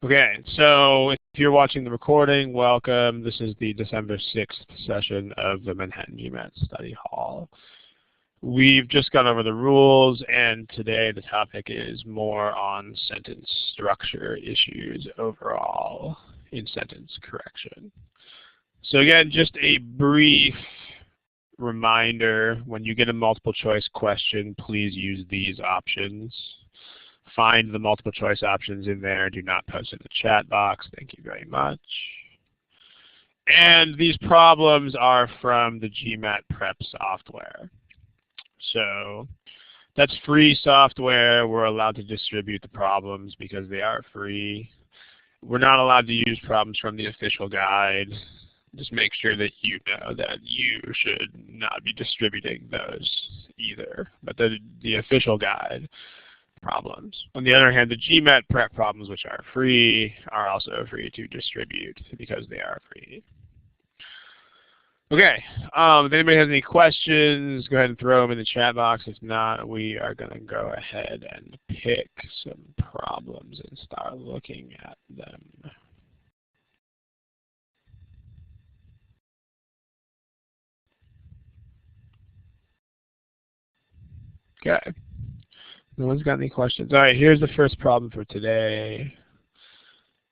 Okay, so if you're watching the recording, welcome. This is the December 6th session of the Manhattan GMAT Study Hall. We've just gone over the rules, and today the topic is more on sentence structure issues overall in sentence correction. So again, just a brief reminder, when you get a multiple choice question, please use these options. Find the multiple choice options in there. Do not post in the chat box. Thank you very much. And these problems are from the GMAT Prep software. So that's free software. We're allowed to distribute the problems because they are free. We're not allowed to use problems from the official guide. Just make sure that you know that you should not be distributing those either. But the official guide problems. On the other hand, the GMAT Prep problems, which are free, are also free to distribute because they are free. Okay, if anybody has any questions, go ahead and throw them in the chat box. If not, we are going to go ahead and pick some problems and start looking at them. Okay. No one's got any questions. All right, here's the first problem for today.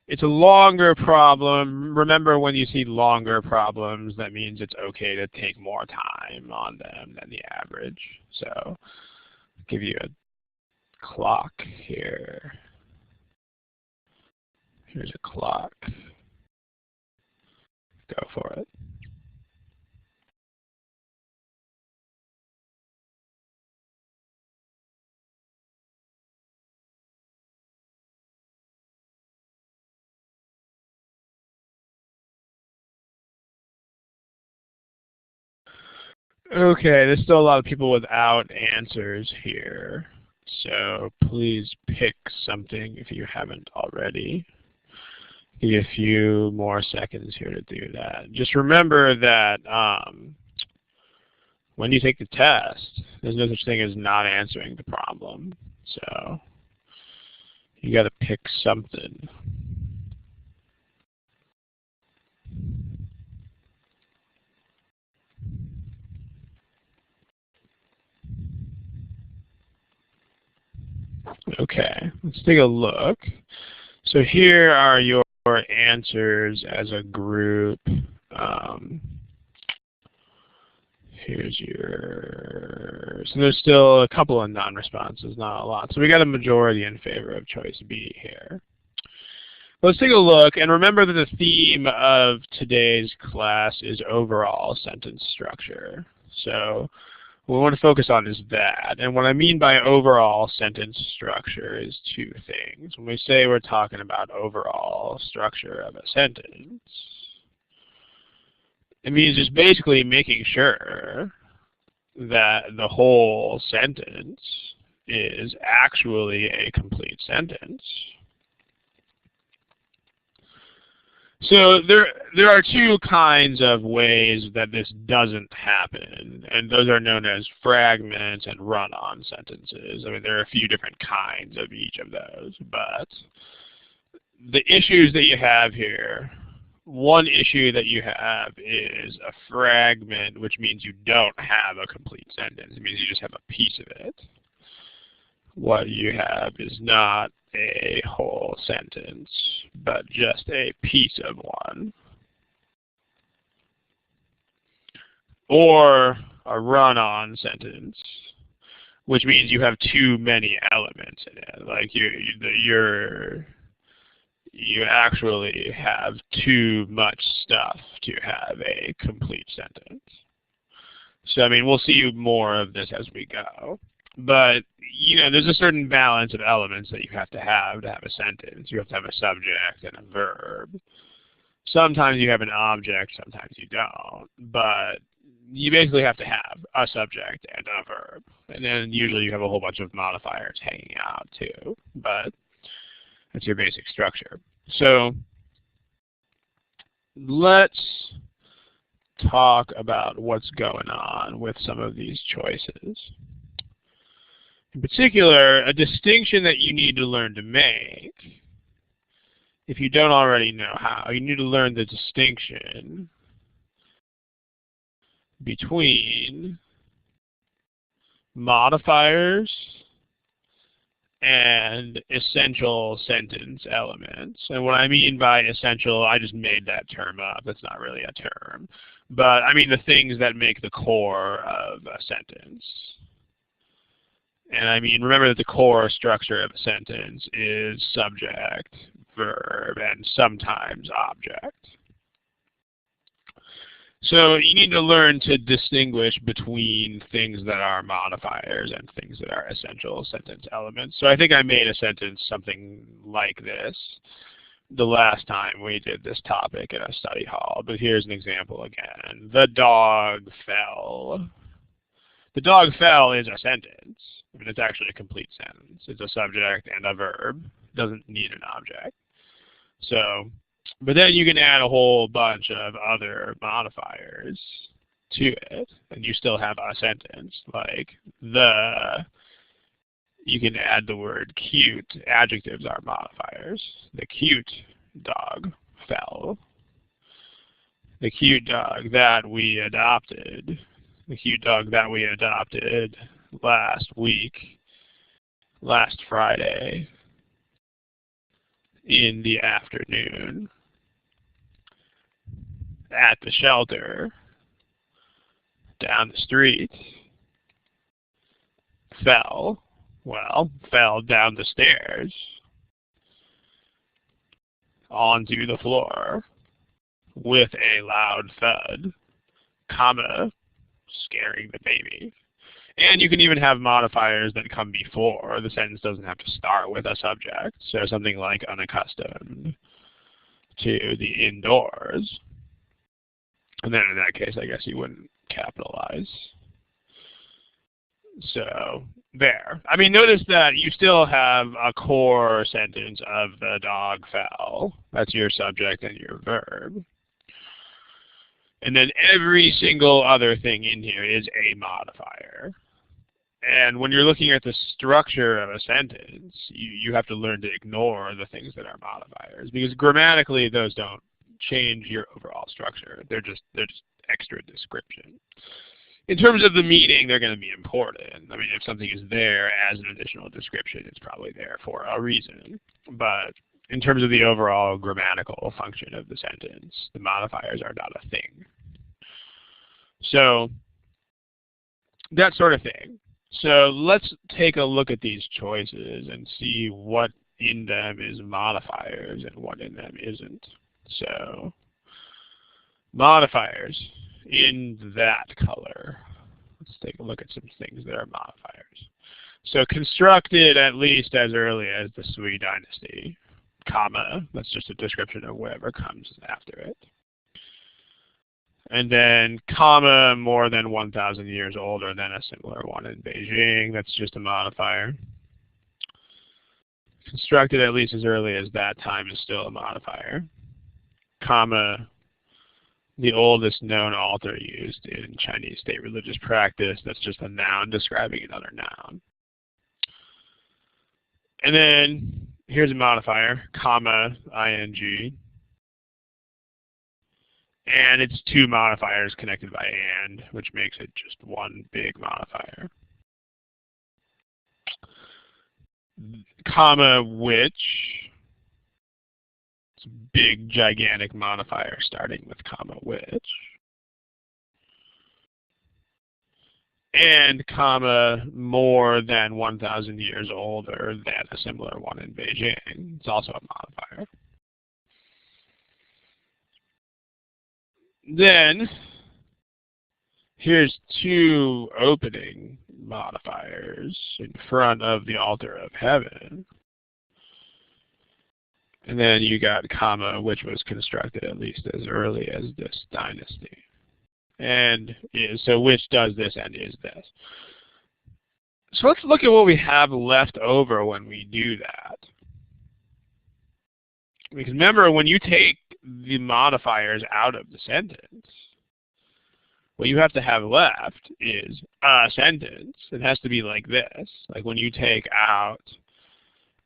It's a longer problem. Remember, when you see longer problems, that means it's okay to take more time on them than the average. So I'll give you a clock here. Here's a clock. Go for it. Okay, there's still a lot of people without answers here. So please pick something if you haven't already. Give you a few more seconds here to do that. Just remember that when you take the test, there's no such thing as not answering the problem. So you got to pick something. Okay, let's take a look. So here are your answers as a group. Here's your, so there's still a couple of non-responses, not a lot. So we got a majority in favor of choice B here. Let's take a look, and remember that the theme of today's class is overall sentence structure. So what we want to focus on is that. And what I mean by overall sentence structure is two things. When we say we're talking about overall structure of a sentence, it means just basically making sure that the whole sentence is actually a complete sentence. So there are two kinds of ways that this doesn't happen, and those are known as fragments and run-on sentences. I mean, there are a few different kinds of each of those, but the issues that you have here, one issue that you have is a fragment, which means you don't have a complete sentence. It means you just have a piece of it. What you have is not a whole sentence, but just a piece of one. Or a run-on sentence, which means you have too many elements in it. Like you actually have too much stuff to have a complete sentence. So I mean, we'll see more of this as we go. But you know, there's a certain balance of elements that you have a sentence. You have to have a subject and a verb. Sometimes you have an object, sometimes you don't. But you basically have to have a subject and a verb. And then usually you have a whole bunch of modifiers hanging out too. But that's your basic structure. So let's talk about what's going on with some of these choices. In particular, a distinction that you need to learn to make if you don't already know how, you need to learn the distinction between modifiers and essential sentence elements. And what I mean by essential, I just made that term up. That's not really a term. But I mean the things that make the core of a sentence. And I mean, remember that the core structure of a sentence is subject, verb, and sometimes object. So you need to learn to distinguish between things that are modifiers and things that are essential sentence elements. So I think I made a sentence something like this the last time we did this topic in a study hall, but here's an example again. The dog fell. The dog fell is a sentence. I mean, it's actually a complete sentence. It's a subject and a verb. It doesn't need an object. So, but then you can add a whole bunch of other modifiers to it, and you still have a sentence, like you can add the word cute. Adjectives are modifiers. The cute dog fell. The cute dog that we adopted. The cute dog that we adopted last week, last Friday, in the afternoon, at the shelter, down the street, fell down the stairs, onto the floor, with a loud thud, comma, scaring the baby. And you can even have modifiers that come before. The sentence doesn't have to start with a subject. So something like unaccustomed to the indoors. And then in that case, I guess you wouldn't capitalize. So there. I mean, notice that you still have a core sentence of the dog fell. That's your subject and your verb. And then every single other thing in here is a modifier. And when you're looking at the structure of a sentence, you have to learn to ignore the things that are modifiers, because grammatically those don't change your overall structure. They're just extra description. In terms of the meaning, they're going to be important. I mean, if something is there as an additional description, it's probably there for a reason. But in terms of the overall grammatical function of the sentence, the modifiers are not a thing. So that sort of thing. So let's take a look at these choices and see what in them is modifiers and what in them isn't. So modifiers in that color. Let's take a look at some things that are modifiers. So constructed at least as early as the Sui dynasty, comma, that's just a description of whatever comes after it. And then comma, more than 1,000 years older than a similar one in Beijing, that's just a modifier. Constructed at least as early as that time is still a modifier. Comma, the oldest known altar used in Chinese state religious practice, that's just a noun describing another noun. And then here's a modifier, comma, ing. And it's two modifiers connected by and, which makes it just one big modifier. Comma, which, it's a big, gigantic modifier starting with comma, which. And comma, more than 1,000 years older than a similar one in Beijing. It's also a modifier. Then, here's two opening modifiers in front of the altar of heaven. And then you got comma, which was constructed at least as early as this dynasty. And so which does this and is this. So let's look at what we have left over when we do that. Because remember, when you take the modifiers out of the sentence, what you have to have left is a sentence. It has to be like this. Like when you take out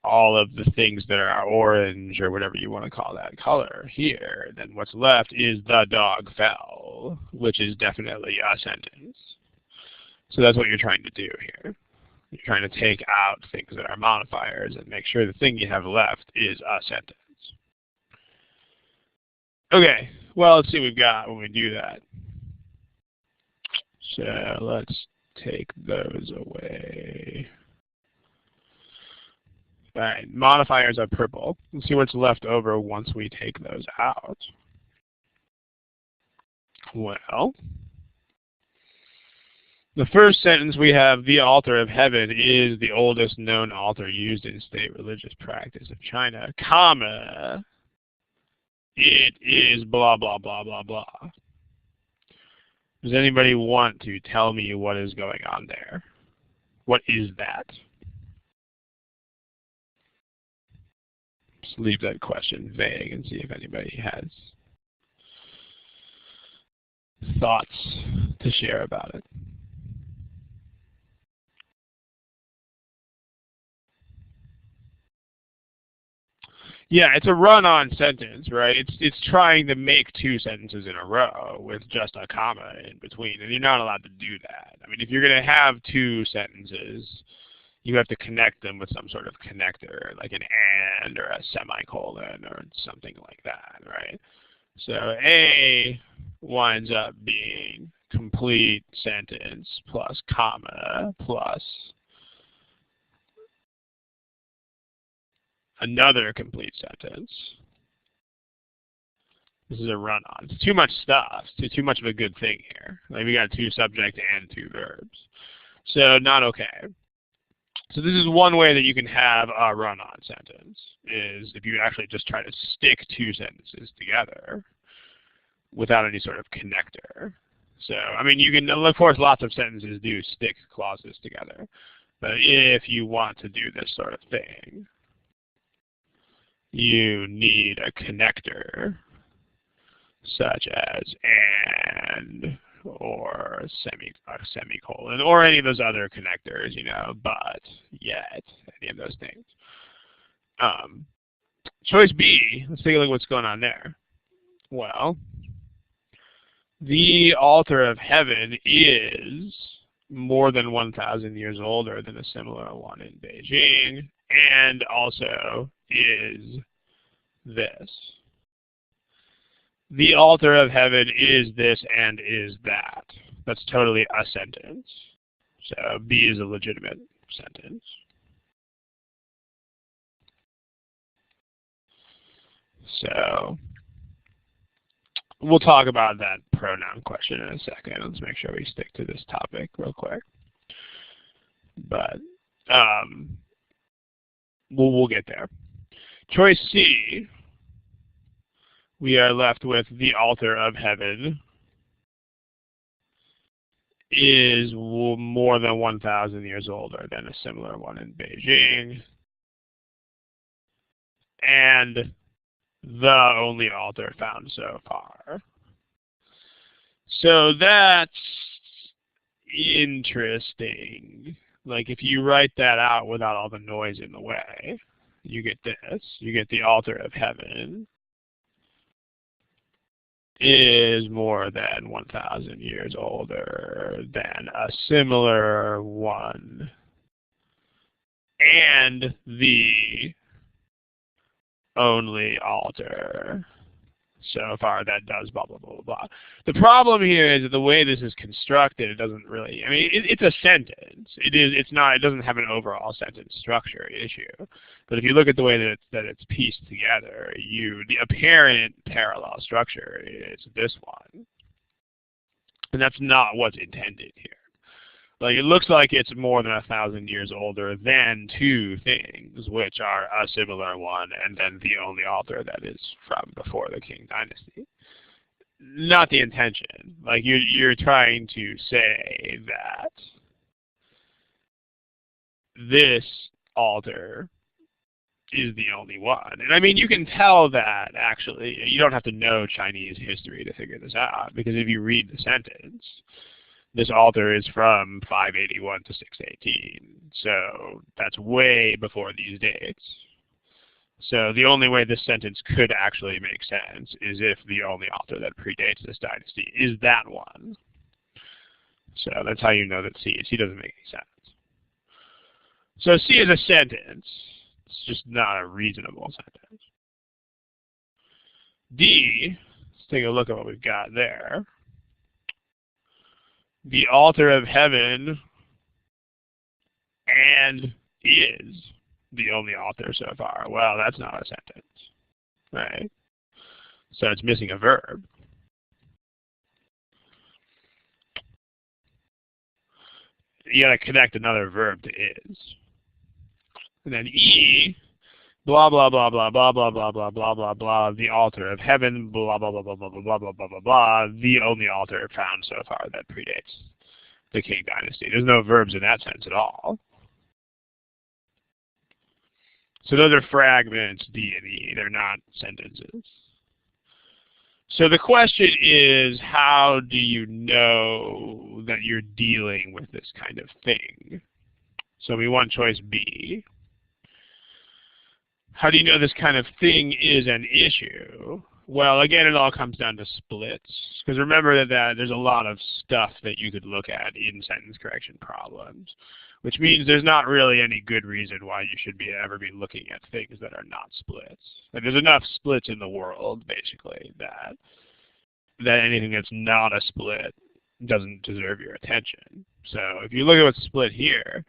all of the things that are orange or whatever you want to call that color here, then what's left is the dog fell, which is definitely a sentence. So that's what you're trying to do here. You're trying to take out things that are modifiers and make sure the thing you have left is a sentence. Okay, well, let's see what we've got when we do that. So let's take those away. All right, modifiers are purple. Let's see what's left over once we take those out. Well, the first sentence we have, the altar of heaven is the oldest known altar used in state religious practice of China, comma, it is blah, blah, blah, blah, blah. Does anybody want to tell me what is going on there? What is that? Just leave that question vague and see if anybody has thoughts to share about it. Yeah, it's a run-on sentence, right? It's trying to make two sentences in a row with just a comma in between, and you're not allowed to do that. I mean, if you're going to have two sentences, you have to connect them with some sort of connector, like an and or a semicolon or something like that, right? So A winds up being complete sentence plus comma plus another complete sentence. This is a run-on. It's too much stuff. It's too much of a good thing here. Like we got two subject and two verbs. So not okay. So this is one way that you can have a run-on sentence, is if you actually just try to stick two sentences together without any sort of connector. So, I mean, you can, of course, lots of sentences do stick clauses together. But if you want to do this sort of thing, you need a connector such as and or a semicolon or any of those other connectors, you know, but, yet, any of those things. Choice B, let's take a look at what's going on there. Well, the altar of heaven is more than 1,000 years older than a similar one in Beijing, and also is this. The altar of heaven is this and is that. That's totally a sentence. So B is a legitimate sentence. So we'll talk about that pronoun question in a second. Let's make sure we stick to this topic real quick. But we'll get there. Choice C, we are left with the altar of heaven is more than 1,000 years older than a similar one in Beijing, and the only altar found so far. So that's interesting. Like if you write that out without all the noise in the way, you get this. You get the altar of heaven is more than 1,000 years older than a similar one, and the only altar so far that does blah, blah, blah, blah, blah. The problem here is that the way this is constructed, it doesn't really, I mean, it's a sentence. It doesn't have an overall sentence structure issue. But if you look at the way that it's pieced together, the apparent parallel structure is this one. And that's not what's intended here. Like it looks like it's more than 1,000 years older than two things, which are a similar one and then the only altar that is from before the Qing dynasty. Not the intention. Like you're trying to say that this altar is the only one. And I mean, you can tell that actually. You don't have to know Chinese history to figure this out, because if you read the sentence, this author is from 581 to 618. So that's way before these dates. So the only way this sentence could actually make sense is if the only author that predates this dynasty is that one. So that's how you know that C doesn't make any sense. So C is a sentence. It's just not a reasonable sentence. D, let's take a look at what we've got there. The author of heaven and is the only author so far. Well, that's not a sentence, right? So it's missing a verb. You gotta connect another verb to is. And then E, blah, blah, blah, blah, blah, blah, blah, blah, blah, blah, blah, the author of heaven, blah, blah, blah, blah, blah, blah, blah, blah, blah, blah, blah, the only author found so far that predates the King Dynasty. There's no verbs in that sense at all. So those are fragments, D and E. They're not sentences. So the question is, how do you know that you're dealing with this kind of thing? So we want choice B. How do you know this kind of thing is an issue? Well, again, it all comes down to splits. Because remember that there's a lot of stuff that you could look at in sentence correction problems, which means there's not really any good reason why you should ever be looking at things that are not splits. Like, there's enough splits in the world, basically, that anything that's not a split doesn't deserve your attention. So if you look at what's split here,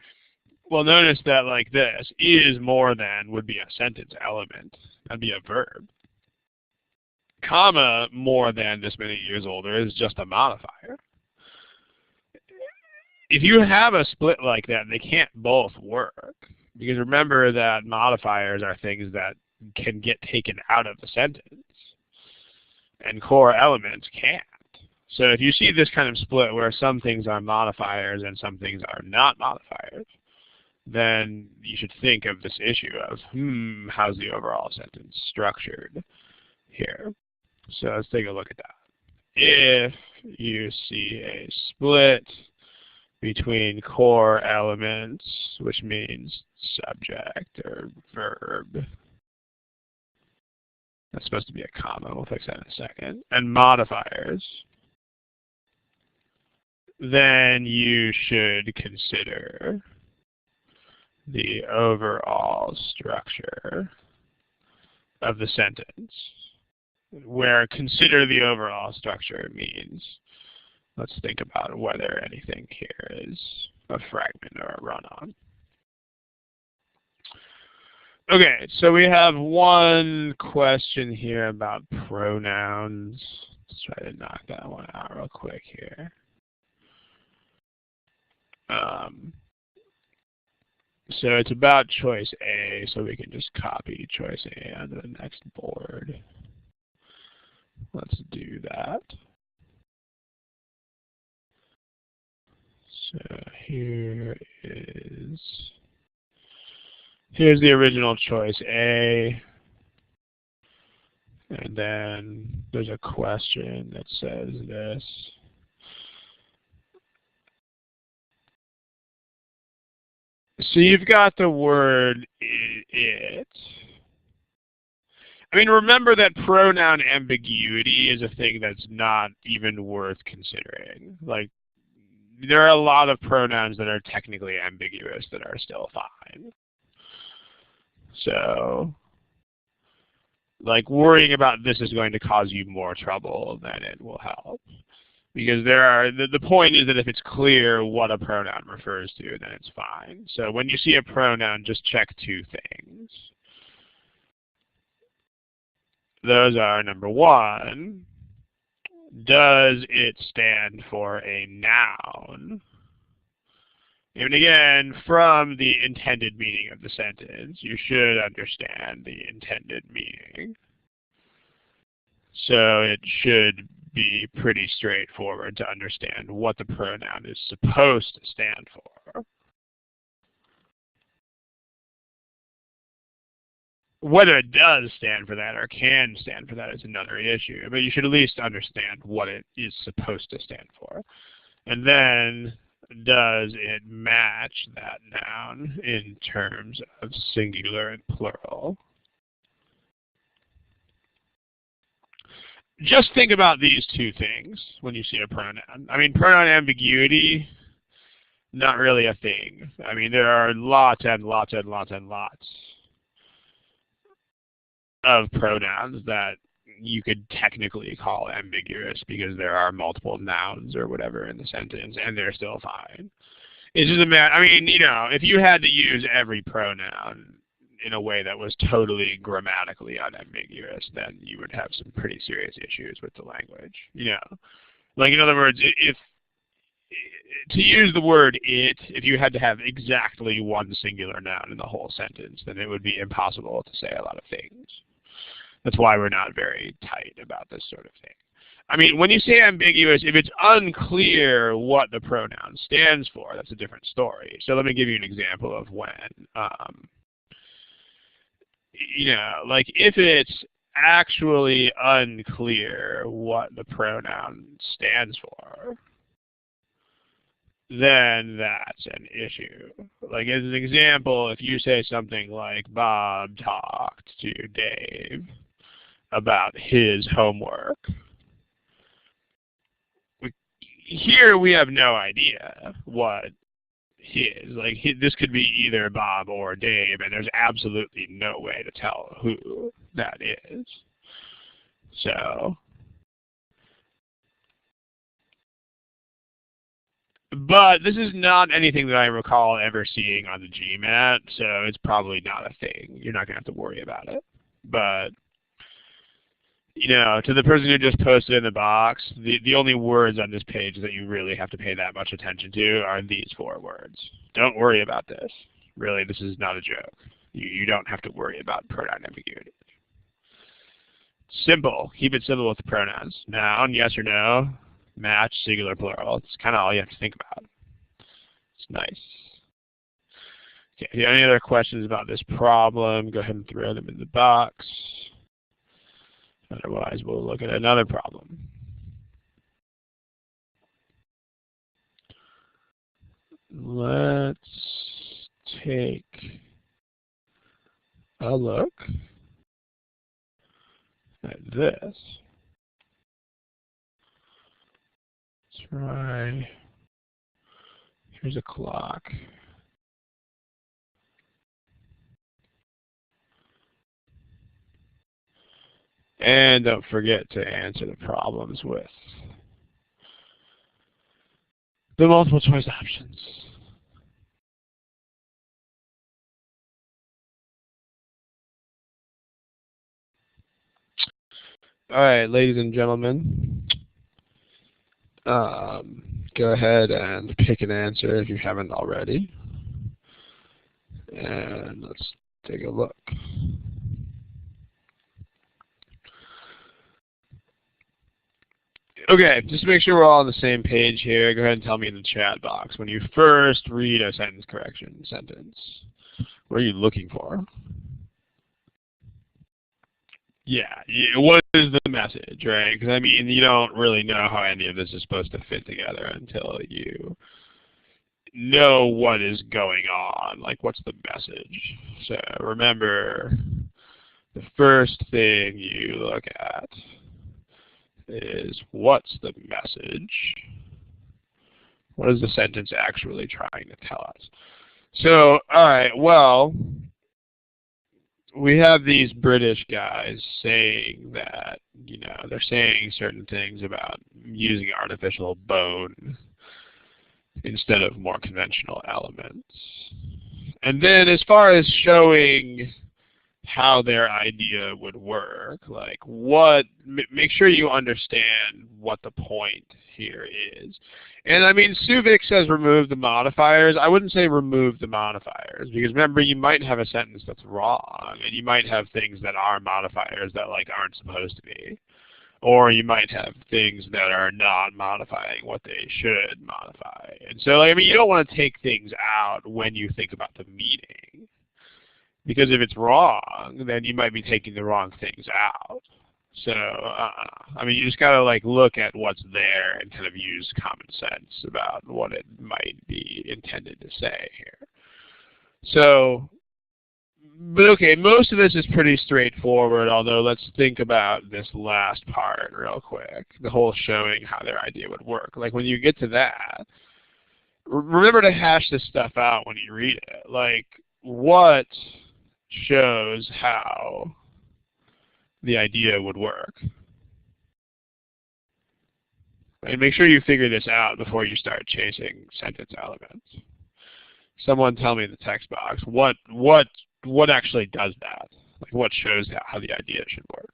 well, notice that like this, is more than would be a sentence element. That'd be a verb. Comma, more than this many years older, is just a modifier. If you have a split like that, they can't both work. Because remember that modifiers are things that can get taken out of the sentence. And core elements can't. So if you see this kind of split where some things are modifiers and some things are not modifiers, then you should think of this issue of, how's the overall sentence structured here? So let's take a look at that. If you see a split between core elements, which means subject or verb, that's supposed to be a comma, we'll fix that in a second, and modifiers, then you should consider the overall structure of the sentence, where consider the overall structure means, let's think about whether anything here is a fragment or a run-on. Okay, so we have one question here about pronouns. Let's try to knock that one out real quick here. So it's about choice A, so we can just copy choice A onto the next board. Let's do that. So here's the original choice A. And then there's a question that says this. So you've got the word it. I mean, remember that pronoun ambiguity is a thing that's not even worth considering. Like, there are a lot of pronouns that are technically ambiguous that are still fine. So, like, worrying about this is going to cause you more trouble than it will help. Because the point is that if it's clear what a pronoun refers to, then it's fine. So when you see a pronoun, just check two things. Those are, number one, does it stand for a noun? And again, from the intended meaning of the sentence, you should understand the intended meaning. So it should be pretty straightforward to understand what the pronoun is supposed to stand for. Whether it does stand for that or can stand for that is another issue, but you should at least understand what it is supposed to stand for. And then, does it match that noun in terms of singular and plural? Just think about these two things when you see a pronoun. I mean, pronoun ambiguity, not really a thing. I mean, there are lots and lots and lots and lots of pronouns that you could technically call ambiguous because there are multiple nouns or whatever in the sentence, and they're still fine. It's just a matter, I mean, you know, if you had to use every pronoun in a way that was totally grammatically unambiguous, then you would have some pretty serious issues with the language. You know, like in other words, if to use the word it, if you had to have exactly one singular noun in the whole sentence, then it would be impossible to say a lot of things. That's why we're not very tight about this sort of thing. I mean, when you say ambiguous, if it's unclear what the pronoun stands for, that's a different story. So let me give you an example of when. You know, like if it's actually unclear what the pronoun stands for, then that's an issue. Like as an example, if you say something like Bob talked to Dave about his homework, here we have no idea what his, like this could be either Bob or Dave, and there's absolutely no way to tell who that is. So, but this is not anything that I recall ever seeing on the GMAT, so it's probably not a thing. You're not going to have to worry about it. But, you know, to the person who just posted in the box, the only words on this page that you really have to pay that much attention to are these 4 words. Don't worry about this. Really, this is not a joke. You don't have to worry about pronoun ambiguity. Simple. Keep it simple with the pronouns. Noun, yes or no. Match, singular, plural. It's kind of all you have to think about. It's nice. Okay, if you have any other questions about this problem, go ahead and throw them in the box. Otherwise, we'll look at another problem. Let's take a look at this. Let's try, here's a clock. And don't forget to answer the problems with the multiple choice options. All right, ladies and gentlemen, go ahead and pick an answer if you haven't already. And let's take a look. Okay, just to make sure we're all on the same page here, go ahead and tell me in the chat box, when you first read a sentence correction sentence, what are you looking for? Yeah, what is the message, right? Because, I mean, you don't really know how any of this is supposed to fit together until you know what is going on. Like, what's the message? So remember, the first thing you look at is what's the message? What is the sentence actually trying to tell us? So, all right, well, we have these British guys saying that, you know, they're saying certain things about using artificial bone instead of more conventional elements. And then as far as showing how their idea would work, like make sure you understand what the point here is. And I mean, Suvik says remove the modifiers. I wouldn't say remove the modifiers, because remember, you might have a sentence that's wrong, and you might have things that are modifiers that like aren't supposed to be. Or you might have things that are not modifying what they should modify. And so, like, I mean, you don't want to take things out when you think about the meaning. Because if it's wrong, then you might be taking the wrong things out. So, I mean, you just gotta like look at what's there and kind of use common sense about what it might be intended to say here. So, but okay, most of this is pretty straightforward, although let's think about this last part real quick, the whole showing how their idea would work. Like when you get to that, remember to hash this stuff out when you read it. Like, what shows how the idea would work? And make sure you figure this out before you start chasing sentence elements. Someone tell me in the text box, what actually does that? Like, what shows how the idea should work?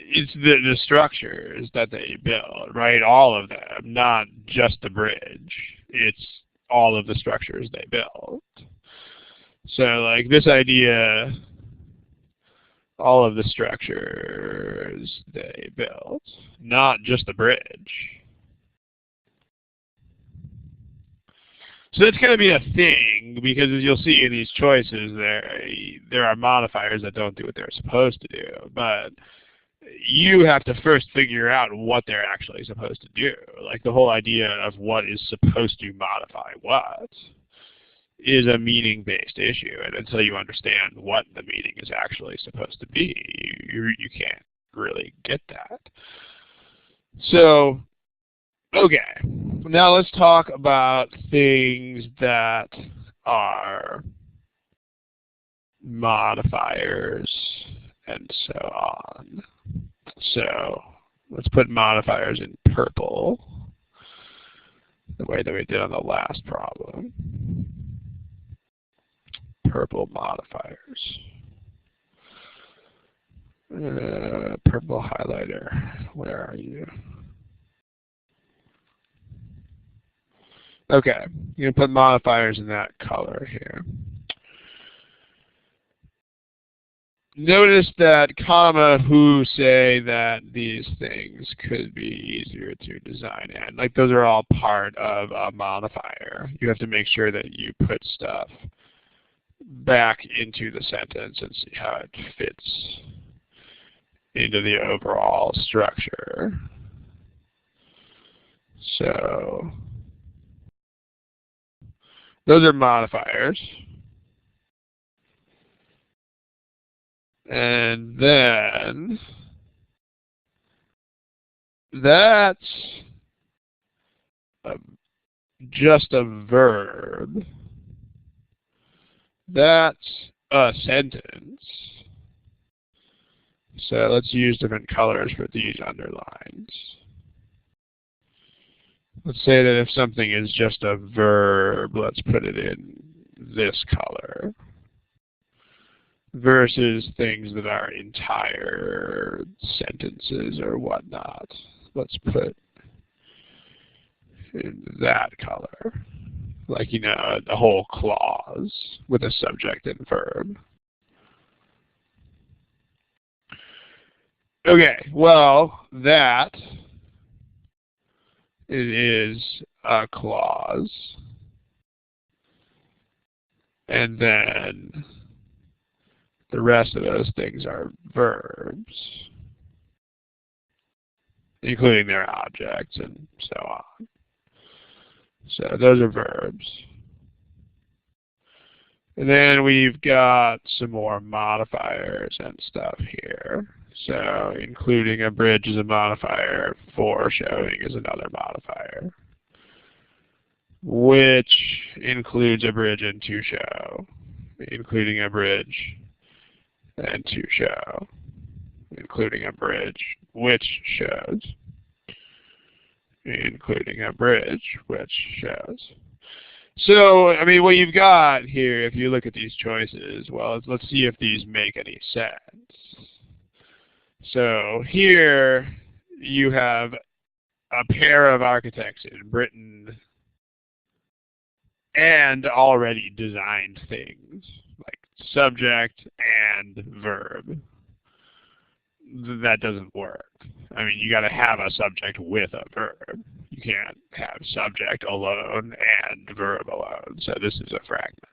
It's the structures that they build, right? All of them, not just the bridge. It's all of the structures they build. So like this idea, all of the structures they built, not just the bridge. So that's going to be a thing, because as you'll see in these choices, there are modifiers that don't do what they're supposed to do. But you have to first figure out what they're actually supposed to do. Like the whole idea of what is supposed to modify what is a meaning-based issue. And until you understand what the meaning is actually supposed to be, you can't really get that. So, okay, now let's talk about things that are modifiers and so on. So let's put modifiers in purple, the way that we did on the last problem. Purple modifiers. Purple highlighter, where are you? Okay, you're going to put modifiers in that color here. Notice that comma who say that these things could be easier to design in. Like those are all part of a modifier. You have to make sure that you put stuff back into the sentence and see how it fits into the overall structure. So those are modifiers. And then that's just a verb. That's a sentence. So let's use different colors for these underlines. Let's say that if something is just a verb, let's put it in this color. Versus things that are entire sentences or whatnot. Let's put in that color. Like, you know, the whole clause with a subject and verb. Okay, well, that is a clause. And then the rest of those things are verbs, including their objects and so on. So those are verbs. And then we've got some more modifiers and stuff here. So including a bridge is a modifier, foreshowing is another modifier, which includes a bridge and to show, including a bridge and to show, including a bridge, which shows, including a bridge, which shows. So, I mean, what you've got here, if you look at these choices, well, let's see if these make any sense. So here you have a pair of architects in Britain and already designed things, like subject and verb. That doesn't work. I mean, you got to have a subject with a verb. You can't have subject alone and verb alone. So this is a fragment.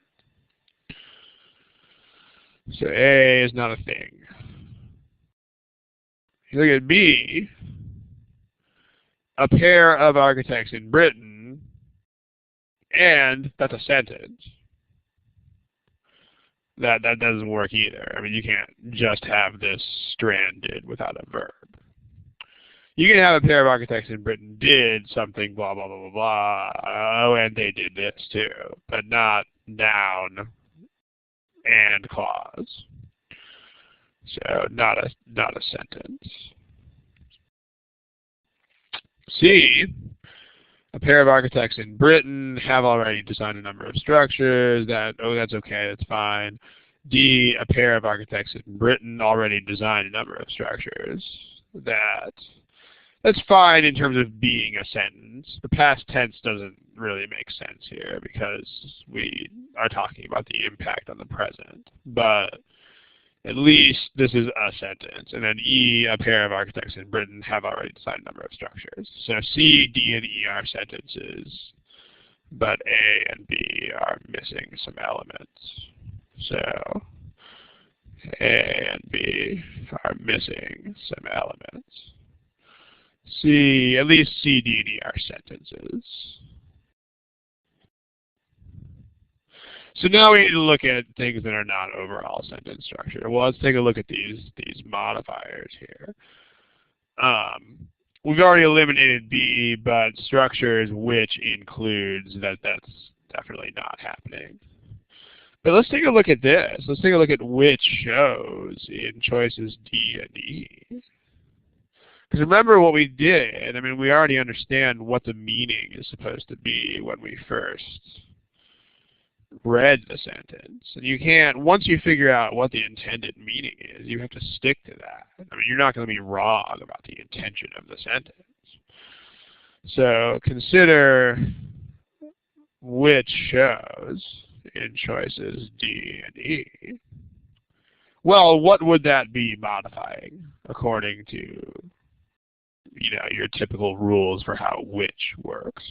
So A is not a thing. If you look at B, a pair of architects in Britain, and that's a sentence. That doesn't work either. I mean, you can't just have this stranded without a verb. You can have a pair of architects in Britain did something, blah, blah, blah, blah, blah. Oh, and they did this too, but not noun and clause. So not a sentence. C, a pair of architects in Britain have already designed a number of structures. That's okay, that's fine. D, a pair of architects in Britain already designed a number of structures. That's fine in terms of being a sentence. The past tense doesn't really make sense here because we are talking about the impact on the present. But at least this is a sentence. And then E, a pair of architects in Britain have already designed a number of structures. So C, D, and E are sentences, but A and B are missing some elements. So A and B are missing some elements. At least C, D, and E are sentences. So now we need to look at things that are not overall sentence structure. Well, let's take a look at these modifiers here. We've already eliminated B, but structures which includes that's definitely not happening. But let's take a look at this. Let's take a look at which shows in choices D and E. Because remember what we did. I mean, we already understand what the meaning is supposed to be when we first read the sentence. And you can't, once you figure out what the intended meaning is, you have to stick to that. I mean, you're not going to be wrong about the intention of the sentence. So consider which shows in choices D and E. Well, what would that be modifying according to, your typical rules for how which works?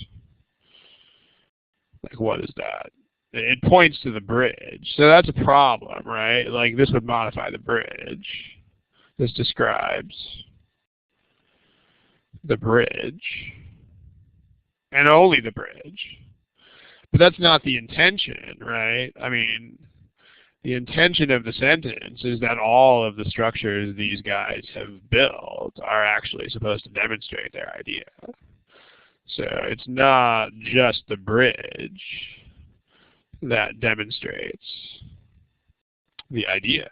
Like, what is that? It points to the bridge. So that's a problem, right? Like, this would modify the bridge. This describes the bridge. And only the bridge. But that's not the intention, right? I mean, the intention of the sentence is that all of the structures these guys have built are actually supposed to demonstrate their idea. So it's not just the bridge that demonstrates the idea.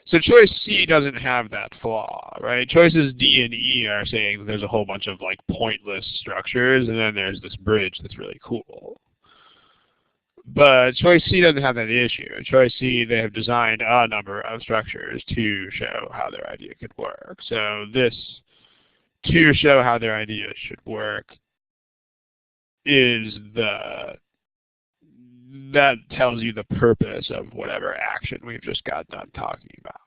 So choice C doesn't have that flaw, right? Choices D and E are saying that there's a whole bunch of pointless structures, and then there's this bridge that's really cool. But choice C doesn't have that issue. In choice C, they have designed a number of structures to show how their idea could work. So this, to show how their idea should work, that tells you the purpose of whatever action we've just got done talking about.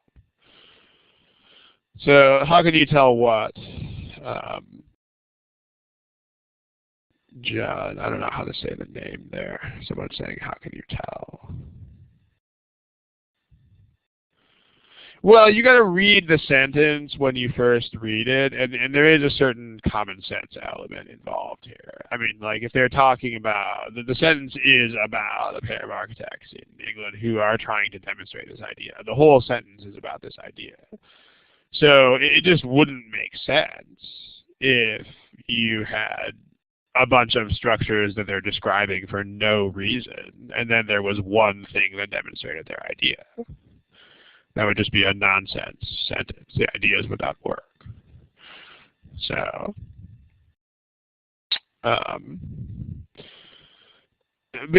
So how can you tell what? John, I don't know how to say the name there. Someone's saying, how can you tell? Well, you got to read the sentence when you first read it, and there is a certain common sense element involved here. I mean, if they're talking about, the sentence is about a pair of architects in England who are trying to demonstrate this idea. The whole sentence is about this idea. So it just wouldn't make sense if you had a bunch of structures that they're describing for no reason, and then there was one thing that demonstrated their idea. That would just be a nonsense sentence. The ideas would not work. So, but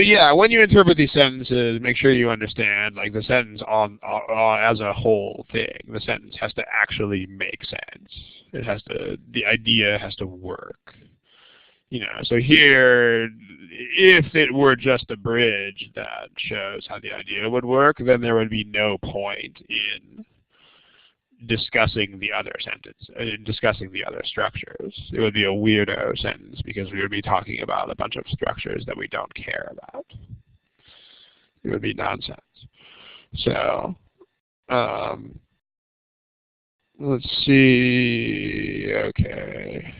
yeah, when you interpret these sentences, make sure you understand, the sentence as a whole thing. The sentence has to actually make sense. The idea has to work. So here, if it were just a bridge that shows how the idea would work, then there would be no point in discussing the other discussing the other structures. It would be a weirdo sentence because we would be talking about a bunch of structures that we don't care about. It would be nonsense. So, let's see. Okay.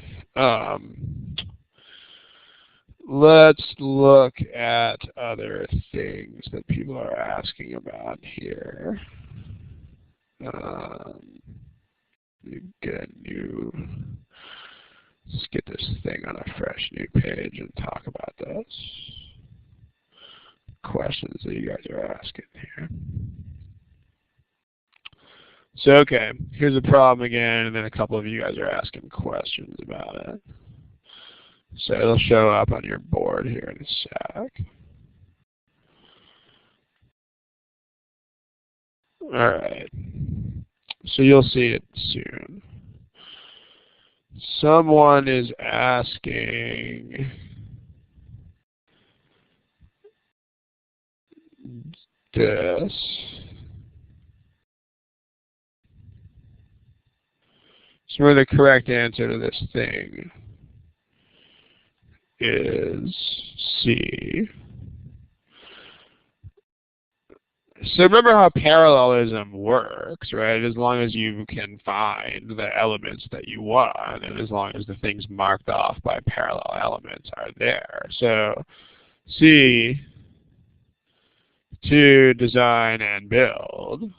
Let's look at other things that people are asking about here. Let's get this thing on a fresh new page and talk about this. Questions that you guys are asking here. So, okay, here's the problem again, and then a couple of you guys are asking questions about it. So it'll show up on your board here in a sec. Alright, so you'll see it soon. Someone is asking this. So the correct answer to this thing is C. So remember how parallelism works, right? As long as you can find the elements that you want, and as long as the things marked off by parallel elements are there. So C, to design and build.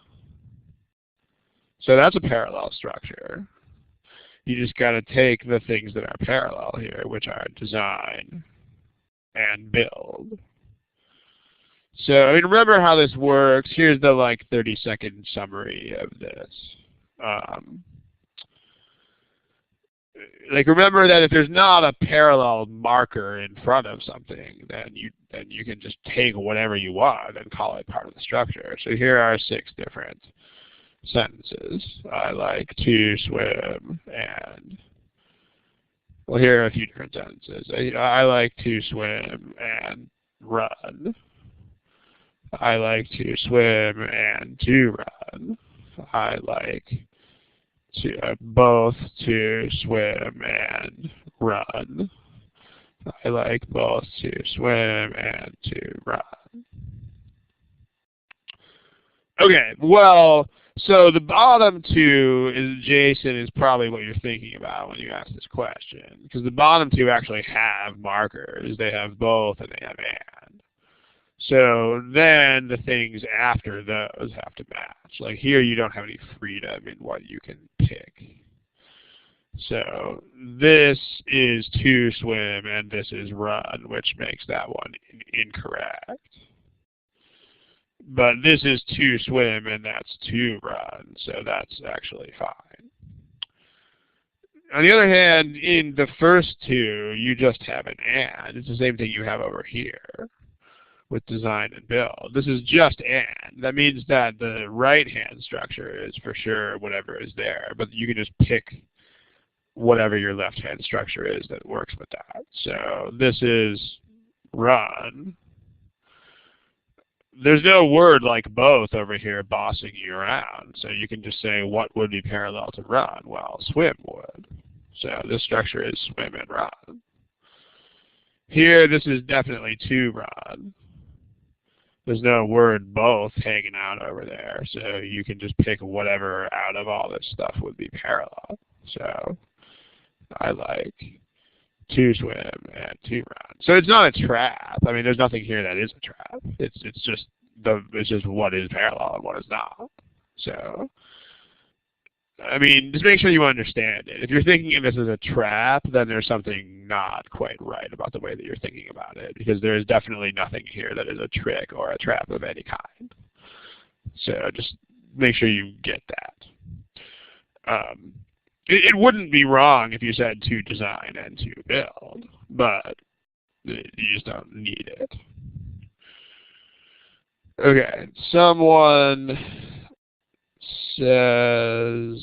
So that's a parallel structure. You just got to take the things that are parallel here, which are design and build. So, I mean, remember how this works. Here's the, 30-second summary of this. Remember that if there's not a parallel marker in front of something, then you can just take whatever you want and call it part of the structure. So here are 6 different sentences. I like to swim and, well, here are a few different sentences. I like to swim and run. I like to swim and to run. I like to both to swim and run. I like both to swim and to run. Okay, well, so the bottom two is, Jason, is probably what you're thinking about when you ask this question, because the bottom two actually have markers. They have both and they have and. So then the things after those have to match. Like here you don't have any freedom in what you can pick. So this is to swim and this is run, which makes that one incorrect. But this is to swim and that's to run, so that's actually fine. On the other hand, in the first two, you just have an and. It's the same thing you have over here with design and build. This is just and. That means that the right-hand structure is for sure whatever is there, but you can just pick whatever your left-hand structure is that works with that. So this is run. There's no word like both over here bossing you around, so you can just say what would be parallel to run? Well, swim would. So this structure is swim and run. Here, this is definitely to run. There's no word both hanging out over there, so you can just pick whatever out of all this stuff would be parallel. So I like to swim and to run. So it's not a trap. I mean, there's nothing here that is a trap. It's just what is parallel and what is not. So I mean, just make sure you understand it. If you're thinking of this as a trap, then there's something not quite right about the way that you're thinking about it, because there is definitely nothing here that is a trick or a trap of any kind. So just make sure you get that. It wouldn't be wrong if you said to design and to build, but you just don't need it. Okay, someone says,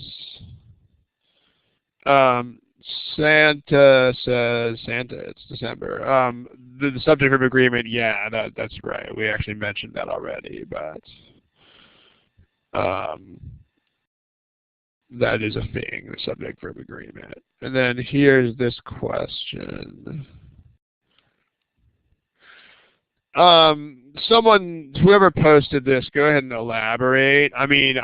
Santa says, it's December. The subject verb agreement, yeah, that's right. We actually mentioned that already, but that is a thing, the subject verb agreement. And then here's this question. Whoever posted this, go ahead and elaborate. I mean,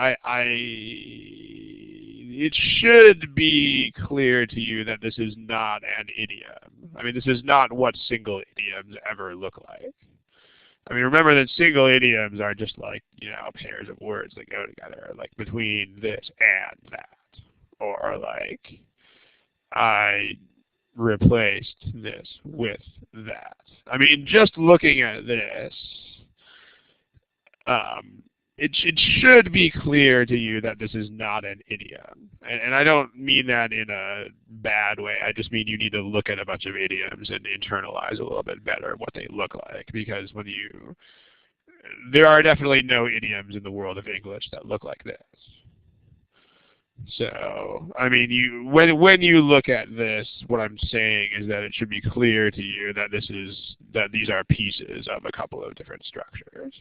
it should be clear to you that this is not an idiom. I mean, this is not what single idioms ever look like. I mean, remember that single idioms are just like, pairs of words that go together, like between this and that. Or like, I replaced this with that. I mean, just looking at this, it should be clear to you that this is not an idiom. And I don't mean that in a bad way. I just mean you need to look at a bunch of idioms and internalize a little bit better what they look like. Because there are definitely no idioms in the world of English that look like this. So, I mean, when you look at this, what I'm saying is that it should be clear to you that these are pieces of a couple of different structures.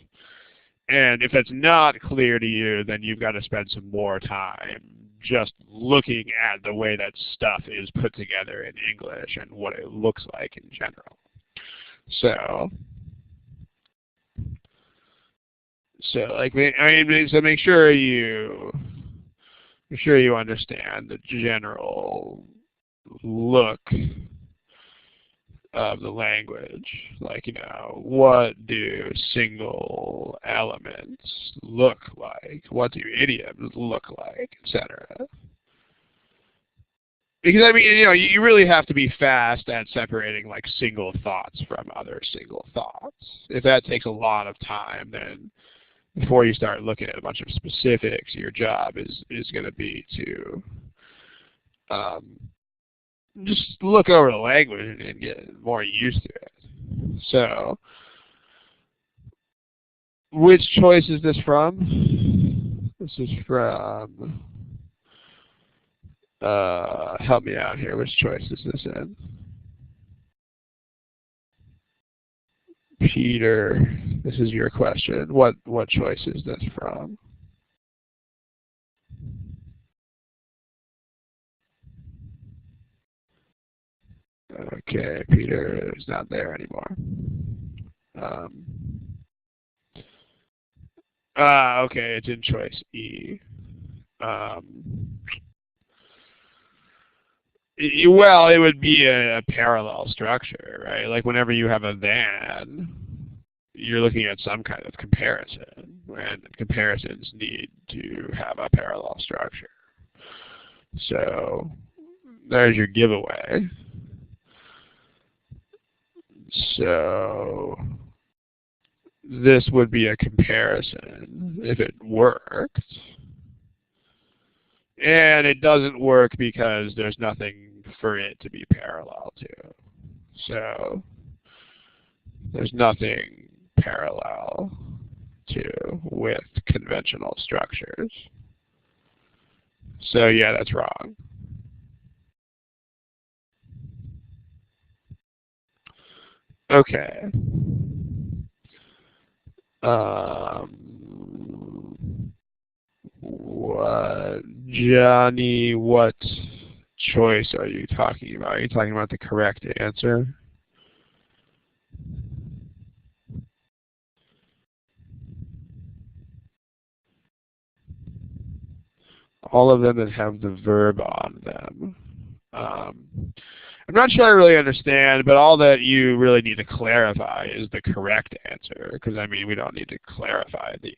And if that's not clear to you, then you've got to spend some more time just looking at the way that stuff is put together in English and what it looks like in general. So make sure you understand the general look of the language. Like, what do single elements look like? What do idioms look like, etc. Because, I mean, you really have to be fast at separating, like, single thoughts from other single thoughts. If that takes a lot of time, then before you start looking at a bunch of specifics, your job is going to be to just look over the language and get more used to it. So, which choice is this from? This is from, help me out here, which choice is this in? Peter, this is your question. What choice is this from? Okay, Peter is not there anymore. Okay, it's in choice E. Well, it would be a parallel structure, right? Like whenever you have a than, you're looking at some kind of comparison, and comparisons need to have a parallel structure. So there's your giveaway. So this would be a comparison if it worked. And it doesn't work because there's nothing for it to be parallel to. So there's nothing parallel to with conventional structures. So yeah, that's wrong. Okay. Johnny, what choice are you talking about? Are you talking about the correct answer? All of them that have the verb on them. I'm not sure I really understand, but all that you really need to clarify is the correct answer, because I mean we don't need to clarify the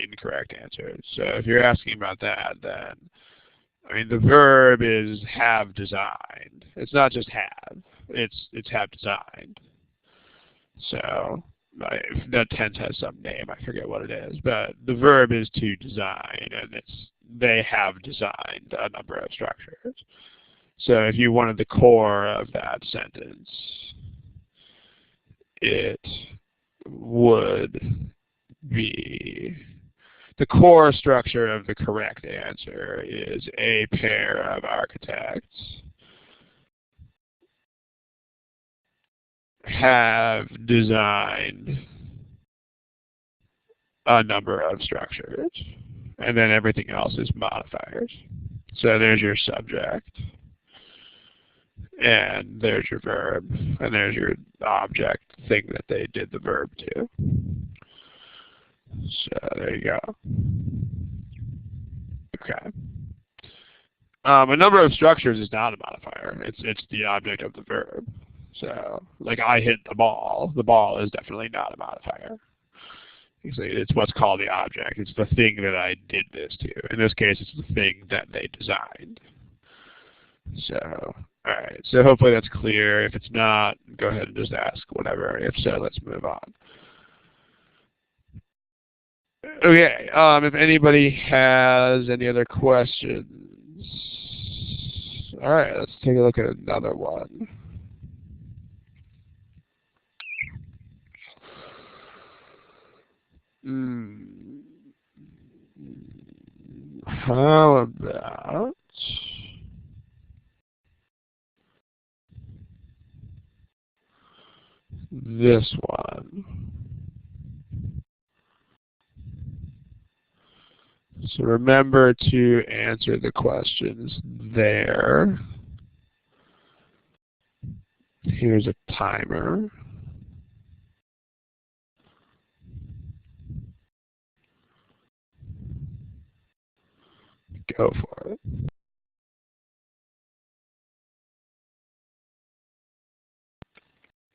incorrect answer. So if you're asking about that, then I mean the verb is have designed. It's not just have. It's have designed. So that tense has some name. I forget what it is, but the verb is to design, and they have designed a number of structures. So if you wanted the core of that sentence, it would be, the core structure of the correct answer is a pair of architects have designed a number of structures, and then everything else is modifiers. So there's your subject. And there's your verb, and there's your object thing that they did the verb to. So there you go. Okay. A number of structures is not a modifier. It's the object of the verb. So, like I hit the ball. The ball is definitely not a modifier. It's what's called the object. It's the thing that I did this to. In this case, it's the thing that they designed. So, all right. So hopefully that's clear. If it's not, go ahead and just ask whatever. If so, let's move on. Okay. If anybody has any other questions. All right. Let's take a look at another one. How about this one? So remember to answer the questions there. Here's a timer. Go for it.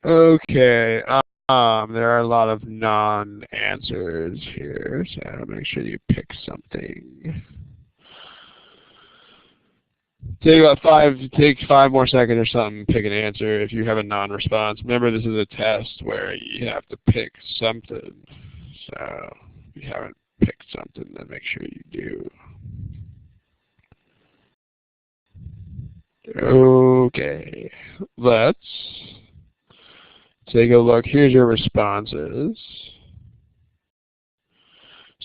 Okay. There are a lot of non-answers here, so make sure you pick something. Take 5 more seconds or something, pick an answer if you have a non-response. Remember, this is a test where you have to pick something. So if you haven't picked something, then make sure you do. Okay, let's take a look. Here's your responses.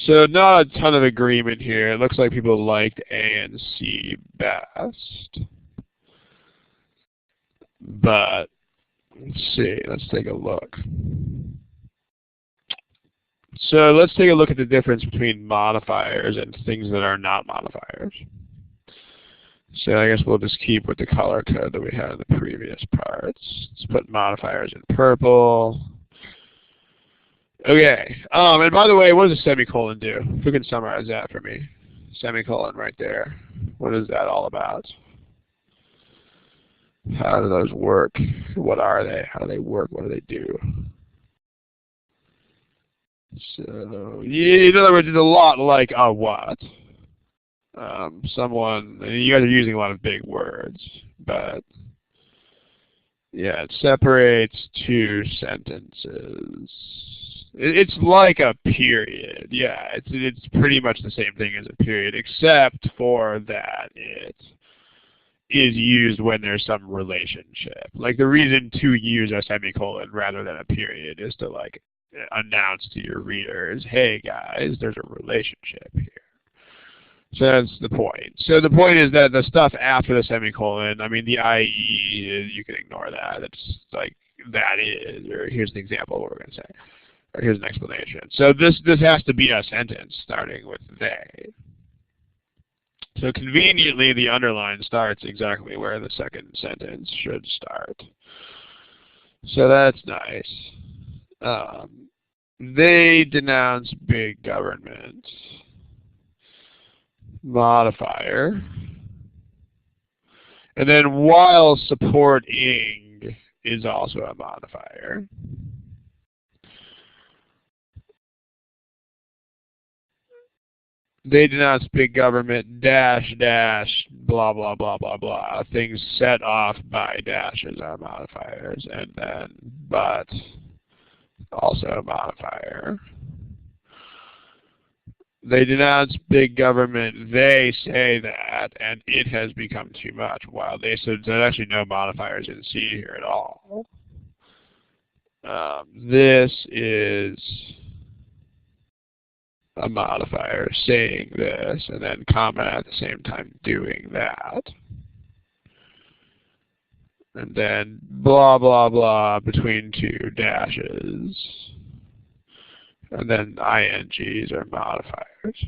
So not a ton of agreement here. It looks like people liked A and C best. But let's see. Let's take a look. So let's take a look at the difference between modifiers and things that are not modifiers. So I guess we'll just keep with the color code that we had in the previous parts. Let's put modifiers in purple. Okay. And by the way, what does a semicolon do? Who can summarize that for me? Semicolon right there. What is that all about? How do those work? What are they? How do they work? What do they do? So, yeah, in other words, it's a lot like a what? You guys are using a lot of big words, but yeah, it separates two sentences. It's like a period. Yeah, it's pretty much the same thing as a period, except for that it is used when there's some relationship. Like the reason to use a semicolon rather than a period is to like announce to your readers, hey guys, there's a relationship here. So that's the point. So the point is that the stuff after the semicolon, I mean the IE, you can ignore that. It's like that is, or here's an example of what we're going to say. Or here's an explanation. So this has to be a sentence starting with they. So conveniently the underline starts exactly where the second sentence should start. So that's nice. They denounce big government. Modifier. And then while supporting is also a modifier. They denounce big government, dash, dash, blah, blah, blah, blah, blah. Things set off by dashes are modifiers. And then but, also a modifier. They denounce big government, they say that, and it has become too much. Wow, there's actually no modifiers in C here at all. This is a modifier saying this, and then comma at the same time doing that. And then blah, blah, blah between two dashes. And then INGs are modifiers.